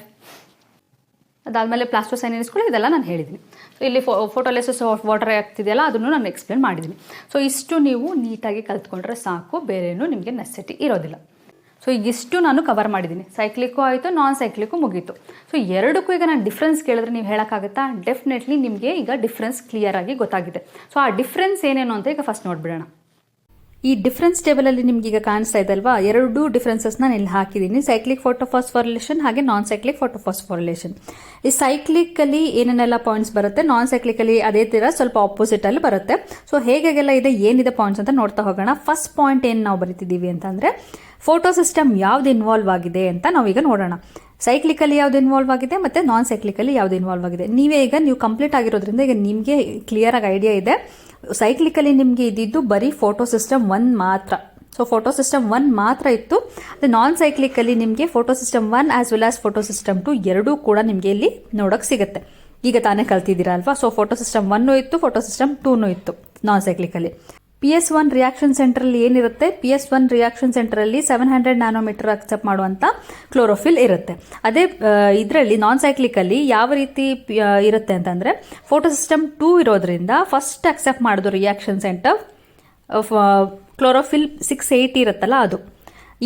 ಅದಾದಮೇಲೆ ಪ್ಲಾಸ್ಟೋಸೈನಿನ್ಸ್ಗಳು, ಇದೆಲ್ಲ ನಾನು ಹೇಳಿದ್ದೀನಿ. ಸೊ ಇಲ್ಲಿ ಫೋಟೋಲಿಸಿಸ್ ಆಫ್ ವಾಟರ್ ಆಗ್ತಿದೆಯಲ್ಲ, ಅದನ್ನು ನಾನು ಎಕ್ಸ್ಪ್ಲೇನ್ ಮಾಡಿದ್ದೀನಿ. ಸೊ ಇಷ್ಟು ನೀವು ನೀಟಾಗಿ ಕಲ್ತ್ಕೊಂಡ್ರೆ ಸಾಕು, ಬೇರೇನು ನಿಮಗೆ ನೆಸೆಸಿಟಿ ಇರೋದಿಲ್ಲ. ಸೊ ಇಷ್ಟು ನಾನು ಕವರ್ ಮಾಡಿದ್ದೀನಿ. ಸೈಕ್ಲಿಕ್ಕು ಆಯಿತು, ನಾನ್ ಸೈಕ್ಲಿಕ್ಕು ಮುಗೀತು. ಸೊ ಎರಡಕ್ಕೂ ಈಗ ನಾನು ಡಿಫ್ರೆನ್ಸ್ ಕೇಳಿದ್ರೆ ನೀವು ಹೇಳೋಕ್ಕಾಗುತ್ತಾ? ಡೆಫಿನೆಟ್ಲಿ ನಿಮಗೆ ಈಗ ಡಿಫ್ರೆನ್ಸ್ ಕ್ಲಿಯರ್ ಆಗಿ ಗೊತ್ತಾಗಿದೆ. ಸೊ ಆ ಡಿಫ್ರೆನ್ಸ್ ಏನೇನು ಅಂತ ಈಗ ಫಸ್ಟ್ ನೋಡ್ಬಿಡೋಣ. ಈ ಡಿಫ್ರೆನ್ಸ್ ಟೇಬಲಲ್ಲಿ ನಿಮ್ಗೆ ಈಗ ಕಾಣಿಸ್ತಾ ಇದೆ ಅಲ್ವಾ, 2 ಡಿಫ್ರೆನ್ಸಸ್ನ ನಾನು ಇಲ್ಲಿ ಹಾಕಿದ್ದೀನಿ. ಸೈಕ್ಲಿಕ್ ಫೋಟೋಫಾಸ್ಫೋರಿಲೇಷನ್ ಹಾಗೆ ನಾನ್ ಸೈಕ್ಲಿಕ್ ಫೋಟೋಫಾಸ್ಫೋರಿಲೇಷನ್. ಈ ಸೈಕ್ಲಿಕಲ್ಲಿ ಏನೇನೆಲ್ಲ ಪಾಯಿಂಟ್ಸ್ ಬರುತ್ತೆ, ನಾನ್ ಸೈಕ್ಲಿಕಲ್ಲಿ ಅದೇ ಥರ ಸ್ವಲ್ಪ ಆಪೋಸಿಟ್ ಅಲ್ಲಿ ಬರುತ್ತೆ. ಸೊ ಹೇಗೆಲ್ಲ ಇದೆ, ಏನಿದೆ ಪಾಯಿಂಟ್ಸ್ ಅಂತ ನೋಡ್ತಾ ಹೋಗೋಣ. ಫಸ್ಟ್ ಪಾಯಿಂಟ್ ಏನು ನಾವು ಬರೀತಿದ್ದೀವಿ ಅಂತಂದರೆ, ಫೋಟೋ ಸಿಸ್ಟಮ್ ಯಾವ್ದು ಇನ್ವಾಲ್ವ್ ಆಗಿದೆ ಅಂತ ನಾವೀಗ ನೋಡೋಣ. ಸೈಕ್ಲಿಕಲ್ಲಿ ಯಾವ್ದು ಇನ್ವಾಲ್ವ್ ಆಗಿದೆ ಮತ್ತು ನಾನ್ ಸೈಕ್ಲಿಕಲ್ಲಿ ಯಾವ್ದು ಇನ್ವಾಲ್ವ್ ಆಗಿದೆ. ನೀವು ಕಂಪ್ಲೀಟ್ ಆಗಿರೋದ್ರಿಂದ ಈಗ ನಿಮಗೆ ಕ್ಲಿಯರ್ ಆಗಿ ಐಡಿಯಾ ಇದೆ. ಸೈಕ್ಲಿಕಲಿ ನಿಮಗೆ ಇದ್ದಿದ್ದು ಬರೀ ಫೋಟೋ ಸಿಸ್ಟಮ್ 1 ಮಾತ್ರ. ಸೊ ಫೋಟೋ ಸಿಸ್ಟಮ್ 1 ಮಾತ್ರ ಇತ್ತು. ಅದು ನಾನ್ ಸೈಕ್ಲಿಕಲ್ಲಿ ನಿಮಗೆ photo system 1 as well as photo system 2 ಎರಡೂ ಕೂಡ ನಿಮಗೆ ಇಲ್ಲಿ ನೋಡೋಕೆ ಸಿಗುತ್ತೆ. ಈಗ ತಾನೇ ಕಲ್ತಿದ್ದೀರಾ ಅಲ್ವಾ. ಸೊ ಫೋಟೋ ಸಿಸ್ಟಮ್ 1 ಇತ್ತು, ಫೋಟೋ ಸಿಸ್ಟಮ್ 2 ಇತ್ತು ನಾನ್ ಸೈಕ್ಲಿಕಲ್ಲಿ. PS1 ರಿಯಾಕ್ಷನ್ ಸೆಂಟ್ರಲ್ಲಿ ಏನಿರುತ್ತೆ, PS1 ರಿಯಾಕ್ಷನ್ ಸೆಂಟ್ರಲ್ಲಿ 700 ನ್ಯಾನೋಮೀಟರ್ ಅಕ್ಸೆಪ್ಟ್ ಮಾಡುವಂಥ ಕ್ಲೋರೋಫಿಲ್ ಇರುತ್ತೆ. ಅದೇ ಇದರಲ್ಲಿ ನಾನ್ ಸೈಕ್ಲಿಕಲ್ಲಿ ಯಾವ ರೀತಿ ಇರುತ್ತೆ ಅಂತಂದರೆ, ಫೋಟೋ ಸಿಸ್ಟಮ್ 2 ಇರೋದ್ರಿಂದ ಫಸ್ಟ್ ಅಕ್ಸೆಪ್ಟ್ ಮಾಡೋದು ರಿಯಾಕ್ಷನ್ ಸೆಂಟರ್ ಕ್ಲೋರೋಫಿಲ್ 680 ಇರುತ್ತಲ್ಲ ಅದು.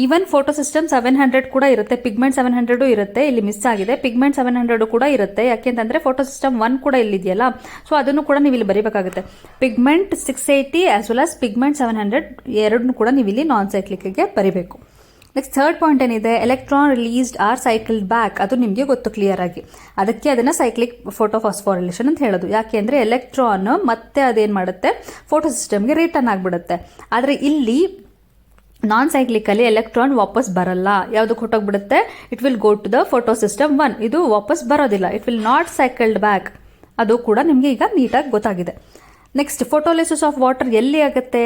ಈವನ್ ಫೋಟೋ ಸಿಸ್ಟಮ್ 700 ಕೂಡ ಇರುತ್ತೆ, ಪಿಗ್ಮೆಂಟ್ 700 ಇರುತ್ತೆ. ಇಲ್ಲಿ ಮಿಸ್ ಆಗಿದೆ, ಪಿಗ್ಮೆಂಟ್ 700 ಕೂಡ ಇರುತ್ತೆ. ಯಾಕೆಂತಂದ್ರೆ ಫೋಟೋ ಸಿಸ್ಟಮ್ 1 ಕೂಡ ಇಲ್ಲಿದೆಯಲ್ಲ, ಸೊ ಅದನ್ನು ಕೂಡ ನೀವು ಇಲ್ಲಿ ಬರೀಬೇಕಾಗುತ್ತೆ. Pigment 680 as well as pigment 700 ಎರಡನ್ನೂ ಕೂಡ ನೀವು ಇಲ್ಲಿ ನಾನ್ ಸೈಕ್ಲಿಕ್ಗೆ ಬರೀಬೇಕು. ನೆಕ್ಸ್ಟ್ ಥರ್ಡ್ ಪಾಯಿಂಟ್ ಏನಿದೆ, electron released are cycled back. ಅದು ನಿಮಗೆ ಗೊತ್ತು ಕ್ಲಿಯರ್ ಆಗಿ. ಅದಕ್ಕೆ ಅದನ್ನ ಸೈಕ್ಲಿಕ್ ಫೋಟೋಫಾಸ್ಫೋರಿಲೇಷನ್ ಅಂತ ಹೇಳೋದು. ಯಾಕೆ ಅಂದರೆ ಎಲೆಕ್ಟ್ರಾನ್ ಮತ್ತೆ ಅದೇನು ಮಾಡುತ್ತೆ, ಫೋಟೋ ಸಿಸ್ಟಮ್ಗೆ ರಿಟರ್ನ್ ಆಗಿಬಿಡುತ್ತೆ. ಆದರೆ ಇಲ್ಲಿ ನಾನ್ ಸೈಕ್ಲಿಕಲ್ಲಿ ಎಲೆಕ್ಟ್ರಾನ್ ವಾಪಸ್ ಬರಲ್ಲ, ಯಾವುದಕ್ಕೆ ಹೊಟ್ಟೋಗ್ಬಿಡುತ್ತೆ, it will go to the photo system 1. ಇದು ವಾಪಸ್ ಬರೋದಿಲ್ಲ, it will not cycled back. ಅದು ಕೂಡ ನಿಮಗೆ ಈಗ ನೀಟಾಗಿ ಗೊತ್ತಾಗಿದೆ. ನೆಕ್ಸ್ಟ್ ಫೋಟೋಲಿಸಿಸ್ ಆಫ್ ವಾಟರ್ ಎಲ್ಲಿ ಆಗುತ್ತೆ,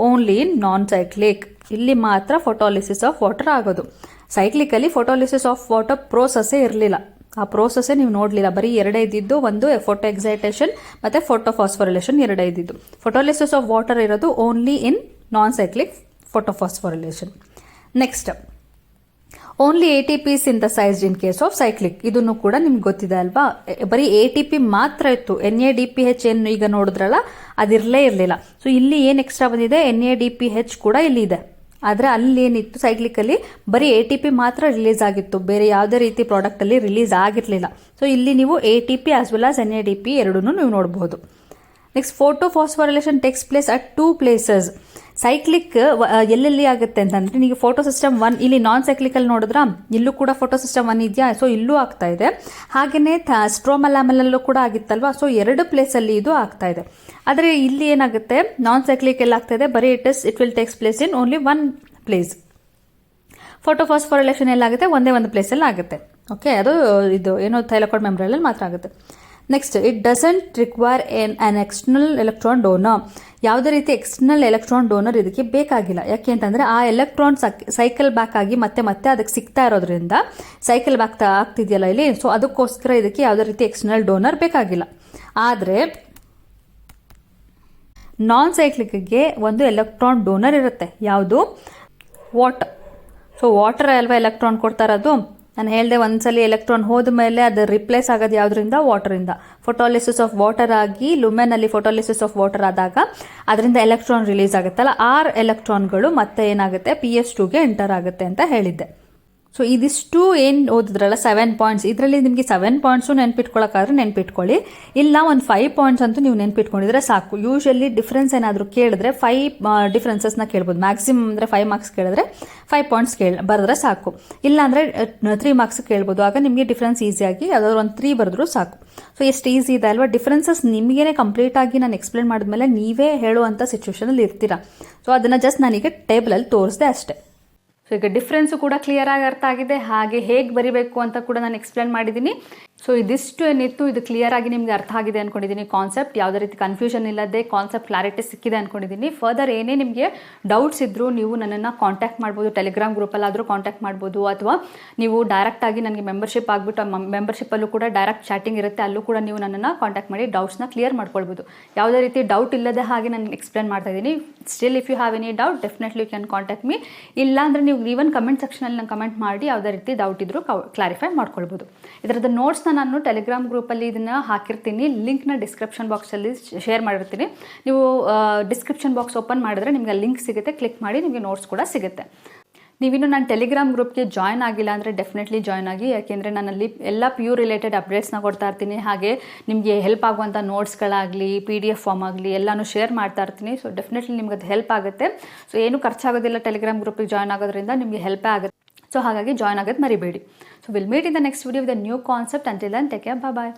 ಓನ್ಲಿ ಇನ್ ನಾನ್ ಸೈಕ್ಲಿಕ್. ಇಲ್ಲಿ ಮಾತ್ರ ಫೋಟೋಲಿಸಿಸ್ ಆಫ್ ವಾಟರ್ ಆಗೋದು. ಸೈಕ್ಲಿಕಲ್ಲಿ ಫೋಟೋಲಿಸಿಸ್ ಆಫ್ ವಾಟರ್ ಪ್ರೋಸೆಸ್ಸೇ ಇರಲಿಲ್ಲ, ಆ ಪ್ರೋಸೆಸ್ಸೇ ನೀವು ನೋಡಲಿಲ್ಲ. ಬರೀ 2 ಇದ್ದಿದ್ದು, ಒಂದು ಫೋಟೋ ಎಕ್ಸೈಟೇಷನ್ ಮತ್ತು ಫೋಟೋಫಾಸ್ಫೋರಿಲೇಷನ್ 2 ಇದ್ದಿದ್ದು. ಫೋಟೋಲಿಸಿಸ್ ಆಫ್ ವಾಟರ್ ಇರೋದು only in non cyclic photophosphorylation. Next only ATP synthesized in case of cyclic. ಇದನ್ನು ಕೂಡ ನಿಮ್ಗೆ ಗೊತ್ತಿದೆ ಅಲ್ವಾ. ಬರೀ ATP ಮಾತ್ರ ಇತ್ತು, NADPH ಏನು ಈಗ ನೋಡಿದ್ರಲ್ಲ ಅದಿರಲೇ ಇರಲಿಲ್ಲ. ಸೊ ಇಲ್ಲಿ ಏನು ಎಕ್ಸ್ಟ್ರಾ ಬಂದಿದೆ, NADPH ಕೂಡ ಇಲ್ಲಿ ಇದೆ. ಆದರೆ ಅಲ್ಲಿ ಏನಿತ್ತು, ಸೈಕ್ಲಿಕಲ್ಲಿ ಬರೀ ATP ಮಾತ್ರ ರಿಲೀಸ್ ಆಗಿತ್ತು, ಬೇರೆ ಯಾವುದೇ ರೀತಿ ಪ್ರಾಡಕ್ಟಲ್ಲಿ ರಿಲೀಸ್ ಆಗಿರಲಿಲ್ಲ. ಸೊ ಇಲ್ಲಿ ನೀವು ATP as well as NADP ಎರಡನ್ನೂ ನೀವು ನೋಡಬಹುದು. Next photophosphorylation takes place at 2 places. Cyclic ಎಲ್ಲೆಲ್ಲಿ ಆಗುತ್ತೆ ಅಂತಂದರೆ, ನೀವು ಫೋಟೋ ಸಿಸ್ಟಮ್ 1 ಇಲ್ಲಿ ನಾನ್ ಸೈಕ್ಲಿಕಲ್ಲಿ ನೋಡಿದ್ರ, ಇಲ್ಲೂ ಕೂಡ ಫೋಟೋ ಸಿಸ್ಟಮ್ 1 ಇದೆಯಾ, ಸೊ ಇಲ್ಲೂ ಆಗ್ತಾ ಇದೆ. ಹಾಗೆಯೇ ಸ್ಟ್ರೋಮಲಾಮಲಲ್ಲೂ ಕೂಡ ಆಗಿತ್ತಲ್ವಾ, ಸೊ 2 ಪ್ಲೇಸಲ್ಲಿ ಇದು ಆಗ್ತಾ ಇದೆ. ಆದರೆ ಇಲ್ಲಿ ಏನಾಗುತ್ತೆ, ನಾನ್ ಸೈಕ್ಲಿಕ್ ಎಲ್ಲ ಆಗ್ತಾ ಇದೆ, ಬರೀ it will takes place in only 1 place. Photophosphorylation ಎಲ್ಲಾಗುತ್ತೆ, ಒಂದೇ ಒಂದು ಪ್ಲೇಸಲ್ಲಿ ಆಗುತ್ತೆ. ಓಕೆ, ಅದು ಇದು ಏನೋ ಥೈಲಾಕೋಯ್ಡ್ ಮೆಂಬ್ರೇನಲ್ಲಿ ಮಾತ್ರ ಆಗುತ್ತೆ. Next, it doesn't require on external electron donor. ಯಾವುದೇ ರೀತಿ ಎಕ್ಸ್ಟರ್ನಲ್ ಎಲೆಕ್ಟ್ರಾನ್ ಡೋನರ್ ಇದಕ್ಕೆ ಬೇಕಾಗಿಲ್ಲ. ಯಾಕೆ ಅಂತಂದರೆ ಆ ಎಲೆಕ್ಟ್ರಾನ್ ಸೈಕಲ್ ಬ್ಯಾಕ್ ಆಗಿ ಮತ್ತೆ ಮತ್ತೆ ಅದಕ್ಕೆ ಸಿಗ್ತಾ ಇರೋದ್ರಿಂದ ಸೈಕಲ್ ಬ್ಯಾಕ್ ಆಗ್ತಿದೆಯಲ್ಲ ಇಲ್ಲಿ, ಸೊ ಅದಕ್ಕೋಸ್ಕರ ಇದಕ್ಕೆ ಯಾವುದೇ ರೀತಿ ಎಕ್ಸ್ಟರ್ನಲ್ ಡೋನರ್ ಬೇಕಾಗಿಲ್ಲ. ಆದರೆ ನಾನ್ ಸೈಕ್ಲಿಕ್ಗೆ ಒಂದು ಎಲೆಕ್ಟ್ರಾನ್ ಡೋನರ್ ಇರುತ್ತೆ, ಯಾವುದು, ವಾಟರ್. ಸೊ ವಾಟರ್ ಅಲ್ವಾ ಎಲೆಕ್ಟ್ರಾನ್ ಕೊಡ್ತಾ ಇರೋದು. ನಾನು ಹೇಳಿದೆ ಒಂದ್ಸಲಿ ಎಲೆಕ್ಟ್ರಾನ್ ಹೋದ ಮೇಲೆ ಅದು ರಿಪ್ಲೇಸ್ ಆಗೋದು ಯಾವುದರಿಂದ, ವಾಟರಿಂದ. ಫೋಟೋಲಿಸಿಸ್ ಆಫ್ ವಾಟರ್ ಆಗಿ ಲುಮೆನಲ್ಲಿ ಫೋಟೋಲಿಸಿಸ್ ಆಫ್ ವಾಟರ್ ಆದಾಗ ಅದರಿಂದ ಎಲೆಕ್ಟ್ರಾನ್ ರಿಲೀಸ್ ಆಗುತ್ತಲ್ಲ, 6 ಎಲೆಕ್ಟ್ರಾನ್ಗಳು ಮತ್ತೆ ಏನಾಗುತ್ತೆ, PS2ಗೆ ಎಂಟರ್ ಆಗುತ್ತೆ ಅಂತ ಹೇಳಿದ್ದೆ. ಸೊ ಇದಿಷ್ಟು ಏನು ಓದಿದ್ರಲ್ಲ 7 ಪಾಯಿಂಟ್ಸ್, ಇದರಲ್ಲಿ ನಿಮಗೆ 7 ಪಾಯಿಂಟ್ಸು ನೆನ್ಪಿಟ್ಕೊಳ್ಳೋಕ್ಕಾದ್ರೆ ನೆನ್ಪಿಟ್ಕೊಳ್ಳಿ, ಇಲ್ಲ ಒಂದು 5 ಪಾಯಿಂಟ್ಸ್ ಅಂತೂ ನೀವು ನೆನ್ಪಿಟ್ಕೊಂಡಿದ್ರೆ ಸಾಕು. ಯೂಶಲಿ ಡಿಫ್ರೆನ್ಸ್ ಏನಾದರೂ ಕೇಳಿದ್ರೆ 5 ಡಿಫ್ರೆನ್ಸಸ್ನ ಕೇಳ್ಬೋದು. ಮ್ಯಾಕ್ಸಿಮಮ್ ಅಂದರೆ 5 ಮಾರ್ಕ್ಸ್ ಕೇಳಿದ್ರೆ 5 ಪಾಯಿಂಟ್ಸ್ ಬರೆದ್ರೆ ಸಾಕು. ಇಲ್ಲಾಂದರೆ 3 ಮಾರ್ಕ್ಸ್ ಕೇಳ್ಬೋದು. ಆಗ ನಿಮಗೆ ಡಿಫ್ರೆನ್ಸ್ ಈಸಿಯಾಗಿ ಯಾವುದಾದ್ರು ಒಂದು 3 ಬರೆದ್ರೂ ಸಾಕು. ಸೊ ಎಷ್ಟು ಈಸಿ ಇದೆ ಅಲ್ವಾ. ಡಿಫ್ರೆನ್ಸಸ್ ನಿಮಗೇನೆ ಕಂಪ್ಲೀಟಾಗಿ ನಾನು ಎಕ್ಸ್ಪ್ಲೇನ್ ಮಾಡಿದ್ಮೇಲೆ ನೀವೇ ಹೇಳುವಂಥ ಸಿಚುವೇಶನಲ್ಲಿ ಇರ್ತೀರಾ. ಸೊ ಅದನ್ನು ಜಸ್ಟ್ ನಾನೀಗ ಟೇಬಲಲ್ಲಿ ತೋರಿಸ್ದೆ ಅಷ್ಟೇ. ಸೊ ಈಗ ಡಿಫ್ರೆನ್ಸು ಕೂಡ ಕ್ಲಿಯರ್ ಆಗಿ ಅರ್ಥ ಆಗಿದೆ, ಹಾಗೆ ಹೇಗೆ ಬರಿಬೇಕು ಅಂತ ಕೂಡ ನಾನು ಎಕ್ಸ್ಪ್ಲೇನ್ ಮಾಡಿದ್ದೀನಿ. ಸೊ ಇದಿಷ್ಟು ಏನಿತ್ತು ಇದು ಕ್ಲಿಯರ್ ಆಗಿ ನಿಮಗೆ ಅರ್ಥ ಆಗಿದೆ ಅಂದ್ಕೊಂಡಿದ್ದೀನಿ. ಕಾನ್ಸೆಪ್ಟ್ ಯಾವುದೇ ರೀತಿ ಕನ್ಫ್ಯೂಷನ್ ಇಲ್ಲದೆ ಕಾನ್ಸೆಪ್ಟ್ ಕ್ಲಾರಿಟಿ ಸಿಕ್ಕಿದೆ ಅಂದ್ಕೊಂಡಿದ್ದೀನಿ. ಫರ್ದರ್ ಏನೇ ನಿಮಗೆ ಡೌಟ್ಸ್ ಇದ್ದರೂ ನೀವು ನನ್ನನ್ನು ಕಾಂಟ್ಯಾಕ್ಟ್ ಮಾಡ್ಬೋದು. ಟೆಲಿಗ್ರಾಮ್ ಗ್ರೂಪಲ್ಲಾದರೂ ಕಾಂಟ್ಯಾಕ್ಟ್ ಮಾಡ್ಬೋದು, ಅಥವಾ ನೀವು ಡೈರೆಕ್ಟಾಗಿ ನನಗೆ ಮೆಂಬರ್ಶಿಪ್ ಆಗಿಬಿಟ್ಟು ಮೆಂಬರ್ಶಿಪ್ಪಲ್ಲೂ ಕೂಡ ಡೈರೆಕ್ಟ್ ಚಾಟಿಂಗ್ ಇರುತ್ತೆ, ಅಲ್ಲೂ ಕೂಡ ನೀವು ನನ್ನನ್ನು ಕಾಂಟ್ಯಾಕ್ಟ್ ಮಾಡಿ ಡೌಟ್ಸ್ನ ಕ್ಲಿಯರ್ ಮಾಡ್ಕೊಳ್ಬೋದು. ಯಾವುದೇ ರೀತಿ ಡೌಟ್ ಇಲ್ಲದೆ ಹಾಗೆ ನಾನು ಎಕ್ಸ್ಪ್ಲೇನ್ ಮಾಡ್ತಾ ಇದ್ದೀನಿ. Still if you have any doubt definitely you can contact me. ಇಲ್ಲ ಅಂದರೆ ನೀವು ಈವನ್ ಕಮೆಂಟ್ ಸೆಕ್ಷನಲ್ಲಿ ನಂಗೆ ಕಮೆಂಟ್ ಮಾಡಿ ಯಾವುದೇ ರೀತಿ ಡೌಟ್ ಇದ್ದರೂ ಕ್ಲಾರಿಫೈ ಮಾಡ್ಕೊಳ್ಬೋದು. ಇದರದ್ದು ನೋಟ್ಸ್ನ ನಾನು ಟೆಲಿಗ್ರಾಮ್ ಗ್ರೂಪಲ್ಲಿ ಇದನ್ನು ಹಾಕಿರ್ತೀನಿ, ಲಿಂಕ್ನ ಡಿಸ್ಕ್ರಿಪ್ಷನ್ ಬಾಕ್ಸಲ್ಲಿ ಶೇರ್ ಮಾಡಿರ್ತೀನಿ. ನೀವು ಡಿಸ್ಕ್ರಿಪ್ಷನ್ ಬಾಕ್ಸ್ ಓಪನ್ ಮಾಡಿದ್ರೆ ನಿಮಗೆ ಲಿಂಕ್ ಸಿಗುತ್ತೆ, ಕ್ಲಿಕ್ ಮಾಡಿ ನಿಮಗೆ ನೋಟ್ಸ್ ಕೂಡ ಸಿಗುತ್ತೆ. ನೀವಿನ್ನು ನಾನು ಟೆಲಿಗ್ರಾಮ್ ಗ್ರೂಪ್ಗೆ ಜಾಯ್ನ್ ಆಗಿಲ್ಲ ಅಂದರೆ ಡೆಫಿನೆಟ್ಲಿ ಜಾಯ್ನ್ ಆಗಿ, ಯಾಕೆಂದರೆ ನಾನಲ್ಲಿ ಎಲ್ಲ PU ರಿಲೇಟೆಡ್ ಅಪ್ಡೇಟ್ಸ್ನ ಕೊಡ್ತಾ ಇರ್ತೀನಿ. ಹಾಗೆ ನಿಮಗೆ ಹೆಲ್ಪ್ ಆಗುವಂಥ ನೋಟ್ಸ್ಗಳಾಗಲಿ PDF ಫಾರ್ಮ್ ಆಗಲಿ ಎಲ್ಲನೂ ಶೇರ್ ಮಾಡ್ತಾ ಇರ್ತೀನಿ. ಸೊ ಡೆಫಿನೆಟ್ಲಿ ನಿಮ್ಗೆ ಅದು ಹೆಲ್ಪ್ ಆಗುತ್ತೆ. ಸೊ ಏನು ಖರ್ಚಾಗೋದಿಲ್ಲ ಟೆಲಿಗ್ರಾಮ್ ಗ್ರೂಪಿಗೆ ಜಾಯ್ನ್ ಆಗೋದ್ರಿಂದ ನಿಮಗೆ ಹೆಲ್ಪೇ ಆಗುತ್ತೆ. ಸೊ ಹಾಗಾಗಿ ಜಾಯ್ನ್ ಆಗೋದು ಮರಿಬೇಡಿ. So will meet in the next video with a new concept. Until then take care, bye.